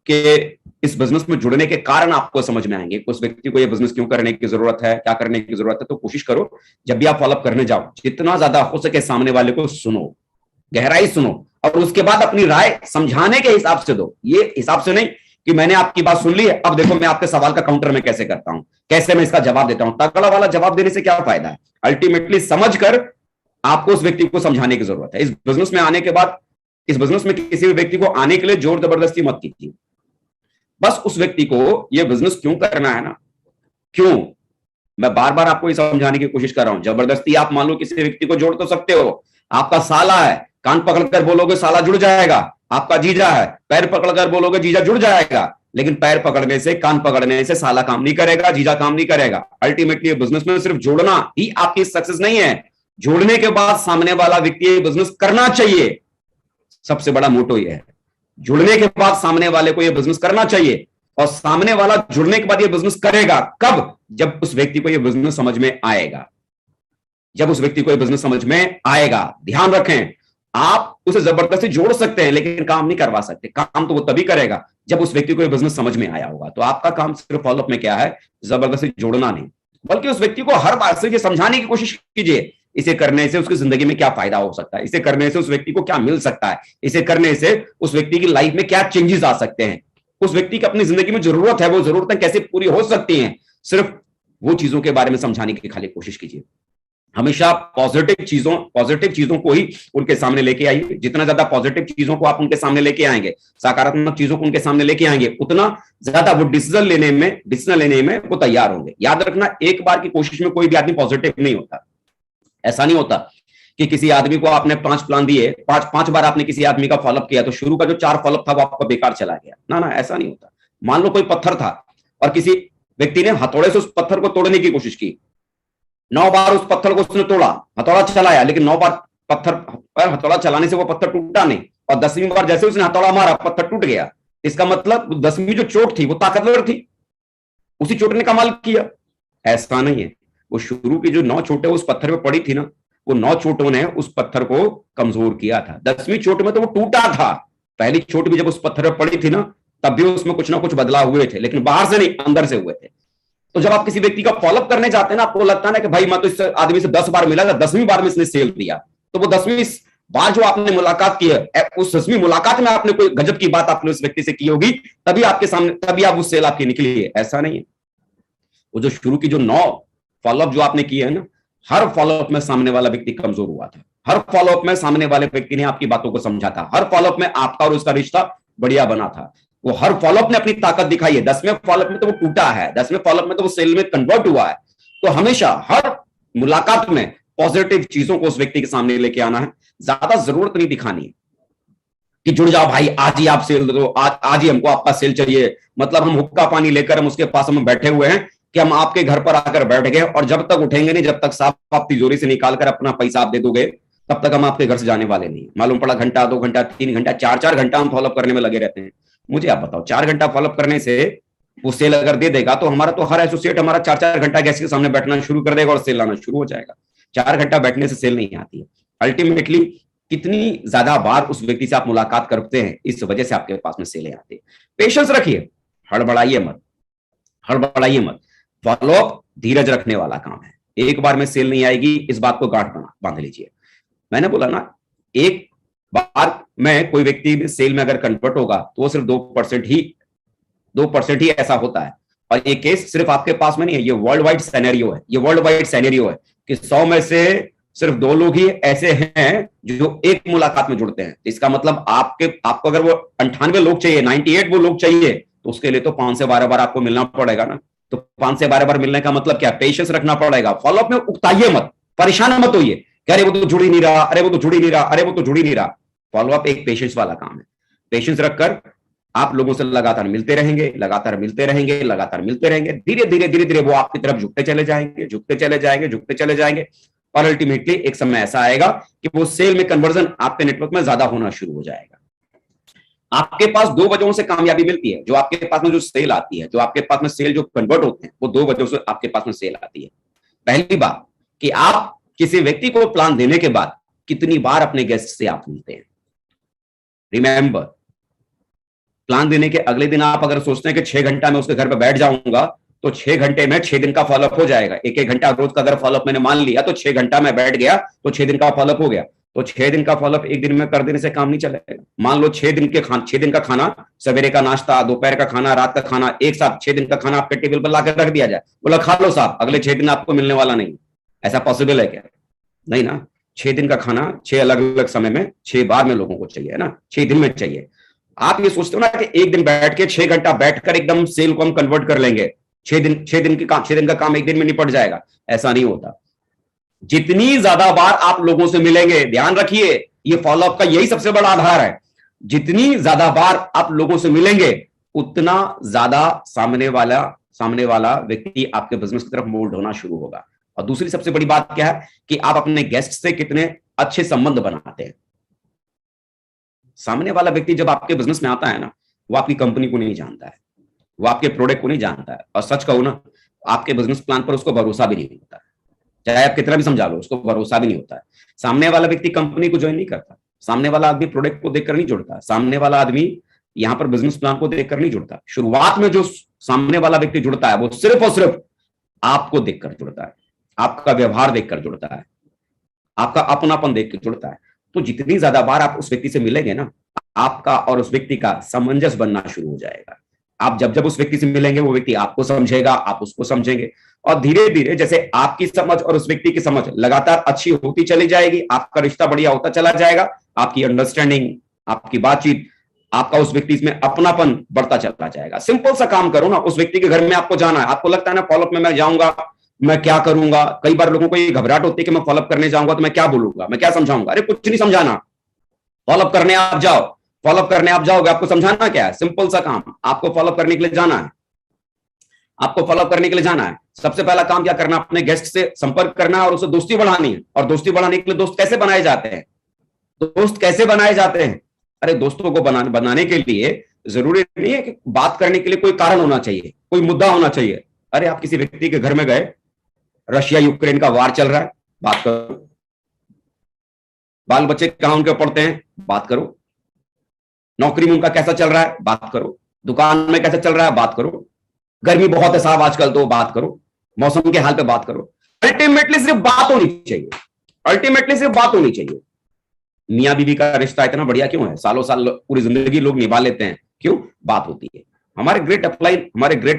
के इस बिजनेस में जुड़ने के कारण आपको समझ में आएंगे। उस व्यक्ति को ये बिजनेस क्यों करने की जरूरत है, क्या करने की जरूरत है। तो कोशिश करो जब भी आप फॉलोअप करने जाओ, जितना ज्यादा हो सके सामने वाले को सुनो, गहराई सुनो और उसके बाद अपनी राय समझाने के हिसाब से दो। ये हिसाब से नहीं कि मैंने आपकी बात सुन ली है, अब देखो मैं आपके सवाल का काउंटर में कैसे करता हूं, कैसे मैं इसका जवाब देता हूं। तगड़ा वाला जवाब देने से क्या फायदा है? अल्टीमेटली समझकर आपको उस व्यक्ति को समझाने की जरूरत है। इस बिजनेस में आने के बाद, इस बिजनेस में किसी भी व्यक्ति को आने के लिए जोर जबरदस्ती मत कीजिए। बस उस व्यक्ति को यह बिजनेस क्यों करना है ना, क्यों, मैं बार बार आपको ये समझाने की कोशिश कर रहा हूं। जबरदस्ती आप मान लो किसी व्यक्ति को जोड़ तो सकते हो। आपका साला है, कान पकड़कर बोलोगे साला जुड़ जाएगा। आपका जीजा है, पैर पकड़कर बोलोगे जीजा जुड़ जाएगा। लेकिन पैर पकड़ने से, कान पकड़ने से साला काम नहीं करेगा, जीजा काम नहीं करेगा। अल्टीमेटली बिजनेस में सिर्फ जोड़ना ही आपकी सक्सेस नहीं है, जोड़ने के बाद सामने वाला व्यक्ति बिजनेस करना चाहिए। सबसे बड़ा मोटो यह है, जुड़ने के बाद सामने वाले को यह बिजनेस करना चाहिए और सामने वाला जुड़ने के बाद यह बिजनेस करेगा। कब? जब उस व्यक्ति को यह बिजनेस समझ में आएगा, जब उस व्यक्ति को यह बिजनेस समझ में आएगा। ध्यान रखें, आप उसे जबरदस्ती जोड़ सकते हैं लेकिन काम नहीं करवा सकते। काम तो वो तभी करेगा जब उस व्यक्ति को यह बिजनेस समझ में आया होगा। तो आपका काम सिर्फ फॉलोअप में क्या है? जबरदस्ती जोड़ना नहीं, बल्कि उस व्यक्ति को हर बात से ये समझाने की कोशिश कीजिए इसे करने से उसकी जिंदगी में क्या फायदा हो सकता है, इसे करने से उस व्यक्ति को क्या मिल सकता है, इसे करने से उस व्यक्ति की लाइफ में क्या चेंजेस आ सकते हैं, उस व्यक्ति की अपनी जिंदगी में जरूरत है वो जरूरतें कैसे पूरी हो सकती हैं। सिर्फ वो चीजों के बारे में समझाने की खाली कोशिश कीजिए। हमेशा पॉजिटिव चीजों को ही उनके सामने लेके आइए। जितना ज्यादा पॉजिटिव चीजों को आप उनके सामने लेके आएंगे, सकारात्मक चीजों को उनके सामने लेके आएंगे, उतना ज्यादा वो डिसीजन लेने में वो तैयार होंगे। याद रखना, एक बार की कोशिश में कोई भी आदमी पॉजिटिव नहीं होता। ऐसा नहीं होता कि किसी आदमी को आपने 5 प्लान दिए, 5 बार आपने किसी आदमी का फॉलोअप किया तो शुरू का जो 4 फॉलोअप था वो आपका बेकार चला गया। ना, ऐसा नहीं होता। मान लो कोई पत्थर था और किसी व्यक्ति ने हथौड़े से उस पत्थर को तोड़ने की कोशिश की, 9 बार उस पत्थर को उसने तोड़ा, हथौड़ा चलाया, लेकिन 9 बार हथौड़ा चलाने से वो पत्थर टूटा नहीं और 10वीं बार जैसे उसने हथौड़ा मारा पत्थर टूट गया। इसका मतलब 10वीं जो चोट थी वो ताकतवर थी, उसी चोट ने कमाल किया। ऐसा नहीं है, वो शुरू की जो 9 चोटें उस पत्थर पे पड़ी थी ना, वो 9 चोटों ने उस पत्थर को कमजोर किया था। 10वीं चोट में तो वो टूटा था। पहली चोट भी जब उस पत्थर पे पड़ी थी ना, तब भी उसमें कुछ ना कुछ बदलाव हुए थे, लेकिन बाहर से नहीं, अंदर से हुए थे। तो जब आप किसी व्यक्ति का फॉलोअप करने जाते हैं ना, आपको लगता है ना कि भाई मैं तो इस आदमी से 10 बार मिला था, 10वीं बार में इसने सेल दिया, तो वो 10वीं बार जो आपने मुलाकात की है, उस 10वीं मुलाकात में आपने कोई गजब की बात आपने उस व्यक्ति से की होगी, तभी आपके सामने, तभी आप उस सेल आपकी निकली है। ऐसा नहीं है। वो जो शुरू की जो 9 फॉलोअप जो आपने किए है ना, हर फॉलोअप में सामने वाला व्यक्ति कमजोर हुआ था, हर फॉलोअप में सामने वाले व्यक्ति ने आपकी बातों को समझा था, हर फॉलोअप में आपका और उसका रिश्ता बढ़िया बना था। वो हर फॉलोअप ने अपनी ताकत दिखाई है। 10वें फॉलोअप में तो वो टूटा है, 10वें फॉलोअप में तो वो सेल में कन्वर्ट हुआ है। तो हमेशा हर मुलाकात में पॉजिटिव चीजों को उस व्यक्ति के सामने लेके आना है। ज्यादा जरूरत नहीं दिखानी है कि जुड़ जाओ भाई, आज ही आप सेल दो, आज ही हमको आपका सेल चाहिए। मतलब हम हुक्का पानी लेकर हम उसके पास हम बैठे हुए हैं कि हम आपके घर पर आकर बैठ गए, और जब तक उठेंगे नहीं, जब तक साफ आप तिजोरी से निकालकर अपना पैसा आप दे दोगे, तब तक हम आपके घर से जाने वाले नहीं। मालूम पड़ा घंटा, 2 घंटा, 3 घंटा, 4 घंटा हम फॉलोअप करने में लगे रहते हैं। मुझे आप बताओ, 4 घंटा फॉलोअप करने से वो सेल अगर दे देगा तो हमारा तो हर एसोसिएट हमारा 4 घंटा गैस के सामने बैठना शुरू कर देगा और सेल आना शुरू हो जाएगा। 4 घंटा बैठने से सेल नहीं आती है। अल्टीमेटली कितनी ज्यादा बार उस व्यक्ति से आप मुलाकात करते हैं, इस वजह से आपके पास में सेलें आती है। पेशेंस रखिए, हड़बड़ाइए मत, हड़बड़ाइए मत। फॉलोअप धीरज रखने वाला काम है। एक बार में सेल नहीं आएगी, इस बात को गांठ बांध लीजिए। मैंने बोला ना, एक बार में कोई व्यक्ति सेल में अगर कन्वर्ट होगा तो वो सिर्फ 2% ही ऐसा होता है। और ये केस सिर्फ आपके पास में नहीं है, ये वर्ल्ड वाइड सिनेरियो है। ये वर्ल्ड वाइड सिनेरियो है कि 100 में से सिर्फ 2 लोग ही ऐसे हैं जो एक मुलाकात में जुड़ते हैं। इसका मतलब आपको अगर वो 98 लोग चाहिए, 98 वो लोग चाहिए, तो उसके लिए तो 5 से 12 बार आपको मिलना पड़ेगा ना। तो 5 से 12 बार मिलने का मतलब क्या? पेशेंस रखना पड़ेगा। फॉलोअप में उकताइए मत, परेशान मत होइए, अरे वो तो जुड़ ही नहीं रहा, अरे वो तो जुड़ ही नहीं रहा, अरे वो तो जुड़ ही नहीं रहा। फॉलोअप एक पेशेंस वाला काम है। पेशेंस रखकर आप लोगों से लगातार मिलते रहेंगे, लगातार मिलते रहेंगे, लगातार मिलते रहेंगे। धीरे धीरे वो आपकी तरफ झुकते चले जाएंगे, झुकते चले जाएंगे, झुकते चले जाएंगे, और अल्टीमेटली एक समय ऐसा आएगा कि वो सेल में कन्वर्जन आपके नेटवर्क में ज्यादा होना शुरू हो जाएगा। आपके पास 2 वजहों से कामयाबी मिलती है। जो आपके पास में जो सेल आती है, जो आपके पास में सेल जो कन्वर्ट होते हैं, वो 2 वजहों से आपके पास में सेल आती है। पहली बात कि आप किसी व्यक्ति को प्लान देने के बाद कितनी बार अपने गेस्ट से आप मिलते हैं। रिमेंबर, प्लान देने के अगले दिन आप अगर सोचते हैं कि 6 घंटा में उसके घर पर बैठ जाऊंगा, तो 6 घंटे में 6 दिन का फॉलोअप हो जाएगा। 1-1 घंटा रोज का अगर फॉलोअप मैंने मान लिया तो 6 घंटा में बैठ गया तो 6 दिन का फॉलोअप हो गया। तो 6 दिन का फॉलोअप 1 दिन में कर देने से काम नहीं चलेगा। मान लो 6 दिन का खाना, सवेरे का नाश्ता, दोपहर का खाना, रात का खाना, एक साथ 6 दिन का खाना आपके टेबल पर लाकर रख दिया जाए, बोला खा लो साहब, अगले 6 दिन आपको मिलने वाला नहीं। ऐसा पॉसिबल है क्या? नहीं ना। 6 दिन का खाना 6 अलग अलग समय में 6 बार में लोगों को चाहिए, है ना, 6 दिन में चाहिए। आप ये सोचते हो ना कि 1 दिन बैठ के 6 घंटा बैठकर एकदम सेल को हम कन्वर्ट कर लेंगे, 6 दिन का काम 1 दिन में निपट जाएगा। ऐसा नहीं होता। जितनी ज्यादा बार आप लोगों से मिलेंगे, ध्यान रखिए, ये फॉलोअप का यही सबसे बड़ा आधार है। जितनी ज्यादा बार आप लोगों से मिलेंगे, उतना ज्यादा सामने वाला व्यक्ति आपके बिजनेस की तरफ मोल्ड होना शुरू होगा। और दूसरी सबसे बड़ी बात क्या है कि आप अपने गेस्ट से कितने अच्छे संबंध बनाते हैं। सामने वाला व्यक्ति जब आपके बिजनेस में आता है ना, वो आपकी कंपनी को नहीं जानता है, वो आपके प्रोडक्ट को नहीं जानता है, और सच कहूं ना, आपके बिजनेस प्लान पर उसको भरोसा भी नहीं होता है। चाहे आप कितना भी समझा लो, उसको भरोसा भी नहीं होता है। सामने वाला व्यक्ति कंपनी को ज्वाइन नहीं करता, सामने वाला आदमी प्रोडक्ट को देखकर नहीं जुड़ता, सामने वाला आदमी यहां पर बिजनेस प्लान को देखकर नहीं जुड़ता। शुरुआत में जो सामने वाला व्यक्ति जुड़ता है, वो सिर्फ और सिर्फ आपको देखकर जुड़ता है, आपका व्यवहार देखकर जुड़ता है, आपका अपनापन देख के जुड़ता है। तो जितनी ज्यादा बार आप उस व्यक्ति से मिलेंगे ना, आपका और उस व्यक्ति का सामंजस्य बनना शुरू हो जाएगा। आप जब उस व्यक्ति से मिलेंगे, वो व्यक्ति आपको समझेगा, आप उसको समझेंगे, और धीरे धीरे जैसे आपकी समझ और उस व्यक्ति की समझ लगातार अच्छी होती चली जाएगी, आपका रिश्ता बढ़िया होता चला जाएगा, आपकी अंडरस्टैंडिंग, आपकी बातचीत, आपका उस व्यक्ति में अपनापन बढ़ता चला जाएगा। सिंपल सा काम करो ना, उस व्यक्ति के घर में आपको जाना है, आपको लगता है ना फॉलोअप में मैं जाऊंगा, मैं क्या करूंगा। कई बार लोगों को ये घबराहट होती है कि मैं फॉलोअप करने जाऊंगा तो मैं क्या बोलूंगा, मैं क्या समझाऊंगा। अरे कुछ नहीं समझाना, फॉलोअप करने आप जाओ, फॉलोअप करने आप जाओगे, आपको समझाना क्या है? सिंपल सा काम, आपको फॉलोअप करने के लिए जाना है, आपको फॉलोअप करने के लिए जाना है। सबसे पहला काम क्या करना, अपने गेस्ट से संपर्क करना और उससे दोस्ती बढ़ानी है। और दोस्ती बढ़ाने के लिए दोस्त कैसे बनाए जाते हैं? दोस्त कैसे बनाए जाते हैं? अरे दोस्तों को बनाने के लिए जरूरी नहीं है कि बात करने के लिए कोई कारण होना चाहिए, कोई मुद्दा होना चाहिए। अरे आप किसी व्यक्ति के घर में गए, रशिया यूक्रेन का वार चल रहा है, बात करो। बाल बच्चे कहां उनके पढ़ते हैं, बात करो। नौकरी में उनका कैसा चल रहा है, बात करो। दुकान में कैसा चल रहा है, बात करो। गर्मी बहुत है साहब आजकल, तो बात करो। मौसम के हाल पे बात करो। अल्टीमेटली सिर्फ बात होनी चाहिए, अल्टीमेटली सिर्फ बात होनी चाहिए। मियां बीवी का रिश्ता इतना बढ़िया क्यों है? सालों साल पूरी जिंदगी लोग निभा लेते हैं, क्यों? बात होती है। हमारे ग्रेट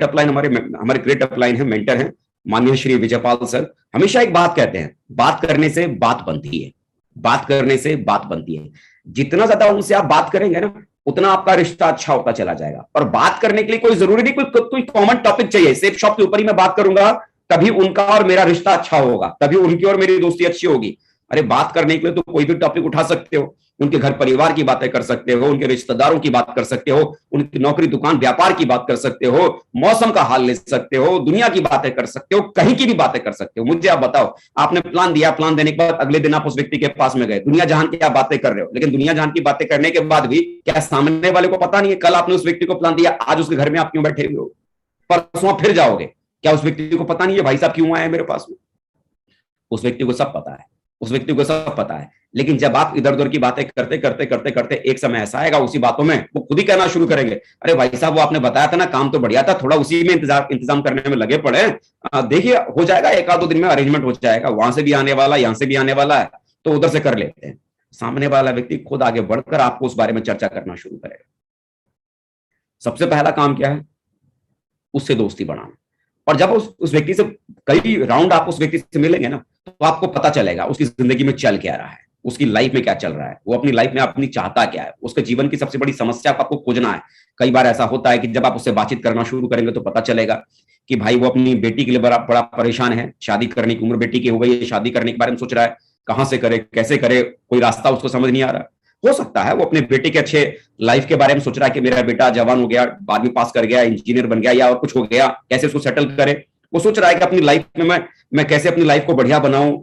अपलाइन है, मेंटर हैं माननीय श्री विजयपाल सर, हमेशा एक बात कहते हैं, बात करने से बात बनती है, बात करने से बात बनती है। जितना ज्यादा उनसे आप बात करेंगे ना, उतना आपका रिश्ता अच्छा होता चला जाएगा। और बात करने के लिए कोई जरूरी नहीं कोई कॉमन टॉपिक चाहिए, सेफ शॉप के ऊपर ही मैं बात करूंगा तभी उनका और मेरा रिश्ता अच्छा होगा, तभी उनकी और मेरी दोस्ती अच्छी होगी। अरे बात करने के लिए तो कोई भी टॉपिक उठा सकते हो, उनके घर परिवार की बातें कर सकते हो, उनके रिश्तेदारों की बात कर सकते हो, उनकी नौकरी दुकान व्यापार की बात कर सकते हो, मौसम का हाल ले सकते हो, दुनिया की बातें कर सकते हो, कहीं की भी बातें कर सकते हो। मुझे आप बताओ, आपने प्लान दिया, प्लान देने के बाद अगले दिन आप उस व्यक्ति के पास में गए, दुनिया जहान की आप बातें कर रहे हो, लेकिन दुनिया जहान की बातें करने के बाद भी क्या सामने वाले को पता नहीं है कल आपने उस व्यक्ति को प्लान दिया, आज उसके घर में आप क्यों बैठे हुए हो, परसों फिर जाओगे, क्या उस व्यक्ति को पता नहीं है भाई साहब क्यों आए मेरे पास में? उस व्यक्ति को सब पता है, उस व्यक्ति को सब पता है। लेकिन जब आप इधर उधर की बातें करते करते करते करते एक समय ऐसा आएगा उसी बातों में वो खुद ही कहना शुरू करेंगे, अरे भाई साहब वो आपने बताया था ना, काम तो बढ़िया था, थोड़ा उसी में इंतजाम करने में लगे पड़े, देखिए हो जाएगा, एक आध दो दिन में अरेंजमेंट हो जाएगा, वहां से भी आने वाला, यहां से भी आने वाला है, तो उधर से कर लेते हैं। सामने वाला व्यक्ति खुद आगे बढ़कर आपको उस बारे में चर्चा करना शुरू करेगा। सबसे पहला काम क्या है? उससे दोस्ती बढ़ाना। और जब उस व्यक्ति से कई राउंड आप उस व्यक्ति से मिलेंगे ना, तो आपको पता चलेगा उसकी जिंदगी में चल क्या रहा है, उसकी लाइफ में क्या चल रहा है, वो अपनी लाइफ में अपनी चाहता क्या है, उसके जीवन की सबसे बड़ी समस्या को आपको खोजना है। कई बार ऐसा होता है कि जब आप उससे बातचीत करना शुरू करेंगे तो पता चलेगा कि भाई वो अपनी बेटी के लिए बड़ा परेशान है, शादी करने की उम्र बेटी की हो गई है, शादी करने के बारे में सोच रहा है, कहां से करे, कैसे करे, कोई रास्ता उसको समझ नहीं आ रहा। हो सकता है वो अपने बेटे के अच्छे लाइफ के बारे में सोच रहा है कि मेरा बेटा जवान हो गया, 12वीं पास कर गया, इंजीनियर बन गया या और कुछ हो गया, कैसे उसको सेटल करे। वो सोच रहा है कि अपनी लाइफ में मैं कैसे अपनी लाइफ को बढ़िया बनाऊं।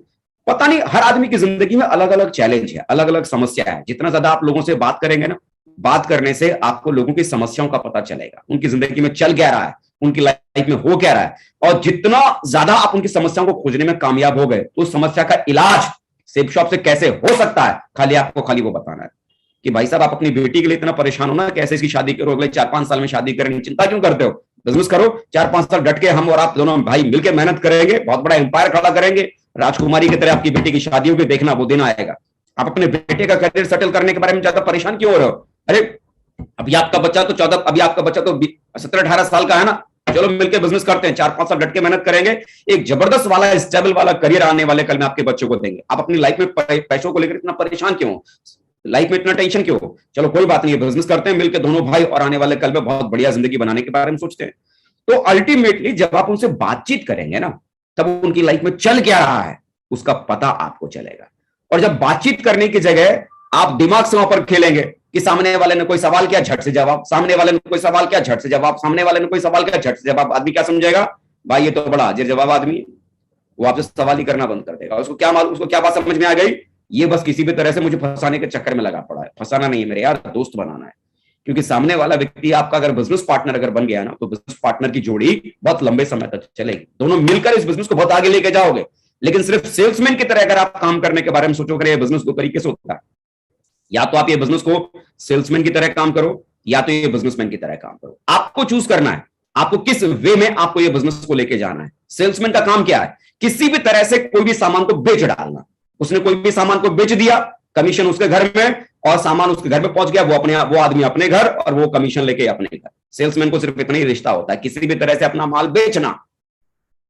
पता नहीं, हर आदमी की जिंदगी में अलग अलग चैलेंज है, अलग अलग समस्या है। जितना ज्यादा आप लोगों से बात करेंगे ना, बात करने से आपको लोगों की समस्याओं का पता चलेगा, उनकी जिंदगी में चल क्या रहा है, उनकी लाइफ में हो क्या रहा है। और जितना ज्यादा आप उनकी समस्याओं को खोजने में कामयाब हो गए, तो उस समस्या का इलाज सेफ शॉप से कैसे हो सकता है, खाली वो बताना है कि भाई साहब आप अपनी बेटी के लिए इतना परेशान हो ना, कैसे इसकी शादी करो, अगले 4-5 साल में शादी करने की चिंता क्यों करते हो? बिजनेस करो, 4-5 साल डट के हम और आप दोनों भाई मिलकर मेहनत करेंगे, बहुत बड़ा एम्पायर खड़ा करेंगे, राजकुमारी की तरह आपकी बेटी की शादी होगी, देखना वो दिन आएगा। आप अपने बेटे का करियर सेटल करने के बारे में ज्यादा परेशान क्यों हो रहे हो? अरे अभी आपका बच्चा तो 17-18 साल का है ना, चलो मिलकर बिजनेस करते हैं, 4-5 साल डट के मेहनत करेंगे, एक जबरदस्त वाला स्टेबल वाला करियर आने वाले कल में आपके बच्चों को देंगे। आप अपनी लाइफ में पैसों को लेकर इतना परेशान क्यों हो, लाइफ में इतना टेंशन क्यों हो? चलो कोई बात नहीं, बिजनेस करते हैं मिलकर दोनों भाई, और आने वाले कल में बहुत बढ़िया जिंदगी बनाने के बारे में सोचते हैं। तो अल्टीमेटली जब आप उनसे बातचीत करेंगे ना, तब उनकी लाइफ में चल क्या रहा है उसका पता आपको चलेगा। और जब बातचीत करने की जगह आप दिमाग से वहां पर खेलेंगे कि सामने वाले ने कोई सवाल किया, झट से जवाब, सामने वाले ने कोई सवाल किया, झट से जवाब, सामने वाले ने कोई सवाल किया, झट से जवाब, आदमी क्या समझेगा, भाई ये तो बड़ा हाजिर जवाब आदमी है, वो आपसे सवाल ही करना बंद कर देगा। उसको क्या बात समझ में आ गई, ये बस किसी भी तरह से मुझे फंसाने के चक्कर में लगा पड़ा है। फंसाना नहीं है मेरे यार, दोस्त बनाना है। क्योंकि सामने वाला व्यक्ति आपका अगर बिजनेस पार्टनर अगर बन गया ना, तो बिजनेस पार्टनर की जोड़ी बहुत लंबे समय तक चलेगी, दोनों मिलकर इस बिजनेस को बहुत आगे लेके जाओगे। लेकिन सिर्फ सेल्समैन की तरह अगर आप काम करने के बारे में सोचोगे, ये बिजनेस दो तरीके से होता है, या तो आप ये बिजनेस को सेल्समैन की तरह काम करो, या तो ये बिजनेसमैन की तरह काम करो। आपको चूज करना है, आपको किस वे में आपको ये बिजनेस को लेके जाना है। सेल्समैन का काम क्या है, किसी भी तरह से कोई भी सामान को बेच डालना। उसने कोई भी सामान को बेच दिया, कमीशन उसके घर में, और सामान उसके घर में पहुंच गया, वो आदमी अपने घर, और वो कमीशन लेके अपने घर। सेल्समैन को सिर्फ इतना ही रिश्ता होता है, किसी भी तरह से अपना माल बेचना,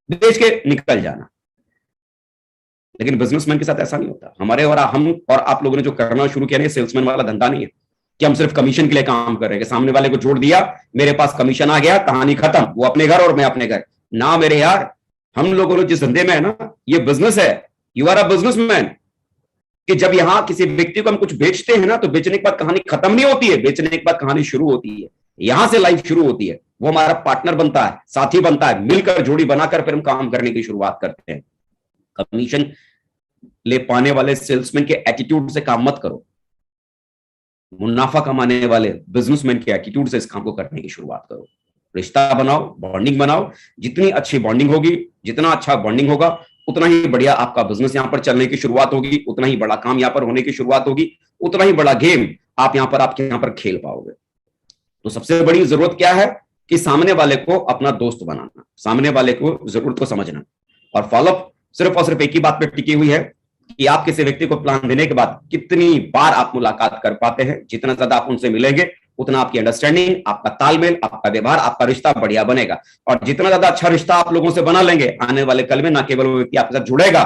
बेच के निकल जाना। लेकिन बिजनेसमैन के साथ ऐसा नहीं होता। हम और आप लोगों ने जो करना शुरू किया, सेल्समैन वाला धंधा नहीं है कि हम सिर्फ कमीशन के लिए काम कर रहे हैं, सामने वाले को जोड़ दिया, मेरे पास कमीशन आ गया, कहानी खत्म, वो अपने घर और मैं अपने घर। ना मेरे यार, हम लोगों ने जिस धंधे में है ना, ये बिजनेस है, यू आर अ बिजनेसमैन। कि जब यहां किसी व्यक्ति को हम कुछ बेचते हैं ना, तो बेचने के बाद कहानी खत्म नहीं होती है, बेचने के बाद कहानी शुरू होती है, यहां से लाइफ शुरू होती है। वो हमारा पार्टनर बनता है, साथी बनता है, मिलकर जोड़ी बनाकर फिर हम काम करने की शुरुआत करते हैं। कमीशन ले पाने वाले सेल्समैन के एटीट्यूड से काम मत करो, मुनाफा कमाने वाले बिजनेसमैन के एटीट्यूड से इस काम को करने की शुरुआत करो। रिश्ता बनाओ, बॉन्डिंग बनाओ। जितनी अच्छी बॉन्डिंग होगी, जितना अच्छा बॉन्डिंग होगा, उतना ही बढ़िया आपका बिजनेस यहां पर चलने की शुरुआत होगी, उतना ही बड़ा काम यहां पर होने की शुरुआत होगी, उतना ही बड़ा गेम आप यहां पर खेल पाओगे। तो सबसे बड़ी जरूरत क्या है कि सामने वाले को अपना दोस्त बनाना, सामने वाले को जरूरत को समझना। और फॉलोअप सिर्फ और सिर्फ एक ही बात पर टिकी हुई है कि आप किसी व्यक्ति को प्लान देने के बाद कितनी बार आप मुलाकात कर पाते हैं। जितना ज्यादा आप उनसे मिलेंगे, उतना आपकी अंडरस्टैंडिंग, आपका तालमेल, आपका व्यवहार, आपका रिश्ता बढ़िया बनेगा। और जितना ज्यादा अच्छा रिश्ता आप लोगों से बना लेंगे, आने वाले कल में ना केवल वो व्यक्ति आपके साथ जुड़ेगा,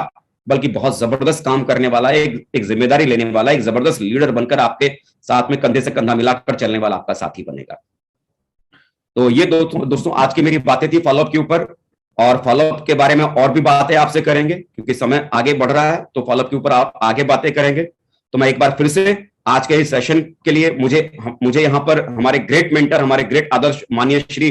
बल्कि बहुत जबरदस्त काम करने वाला, एक जिम्मेदारी लेने वाला, एक जबरदस्त लीडर बनकर आपके साथ में कंधे से कंधा मिलाकर चलने वाला आपका साथी बनेगा। तो ये दोस्तों आज की मेरी बातें थी फॉलोअप के ऊपर, और फॉलोअप के बारे में और भी बातें आपसे करेंगे क्योंकि समय आगे बढ़ रहा है, तो फॉलोअप के ऊपर आप आगे बातें करेंगे। तो मैं एक बार फिर से आज के इस सेशन के लिए मुझे यहाँ पर हमारे ग्रेट मेंटर, हमारे ग्रेट आदर्श माननीय श्री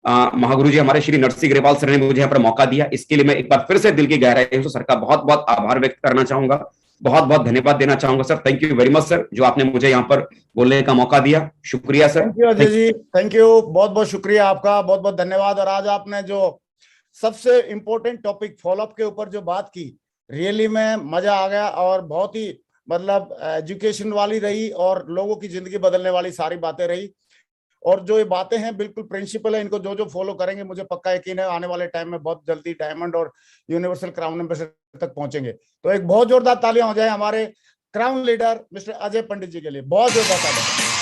महागुरु जी, हमारे श्री नरसिंह ग्रेवाल सर ने मुझे यहाँ पर मौका दिया, इसके लिए मैं एक बार फिर से दिल की गहराई से सर का बहुत बहुत आभार व्यक्त करना चाहूंगा, बहुत बहुत धन्यवाद देना चाहूंगा sir. Thank you very much sir, जो आपने मुझे यहाँ पर बोलने का मौका दिया, शुक्रिया sir. Thank you Ajay ji, thank you, बहुत बहुत शुक्रिया आपका, बहुत बहुत धन्यवाद। और आज आपने जो सबसे इंपॉर्टेंट टॉपिक फॉलोअप के ऊपर जो बात की, रियली में मजा आ गया और बहुत ही मतलब एजुकेशन वाली रही और लोगों की जिंदगी बदलने वाली सारी बातें रही। और जो ये बातें हैं बिल्कुल प्रिंसिपल है, इनको जो जो फॉलो करेंगे मुझे पक्का यकीन है आने वाले टाइम में बहुत जल्दी डायमंड और यूनिवर्सल क्राउन एम्बेसडर तक पहुंचेंगे। तो एक बहुत जोरदार तालियां हो जाए हमारे crown leader mister Ajay Pandit जी के लिए, बहुत जोरदार तालियां।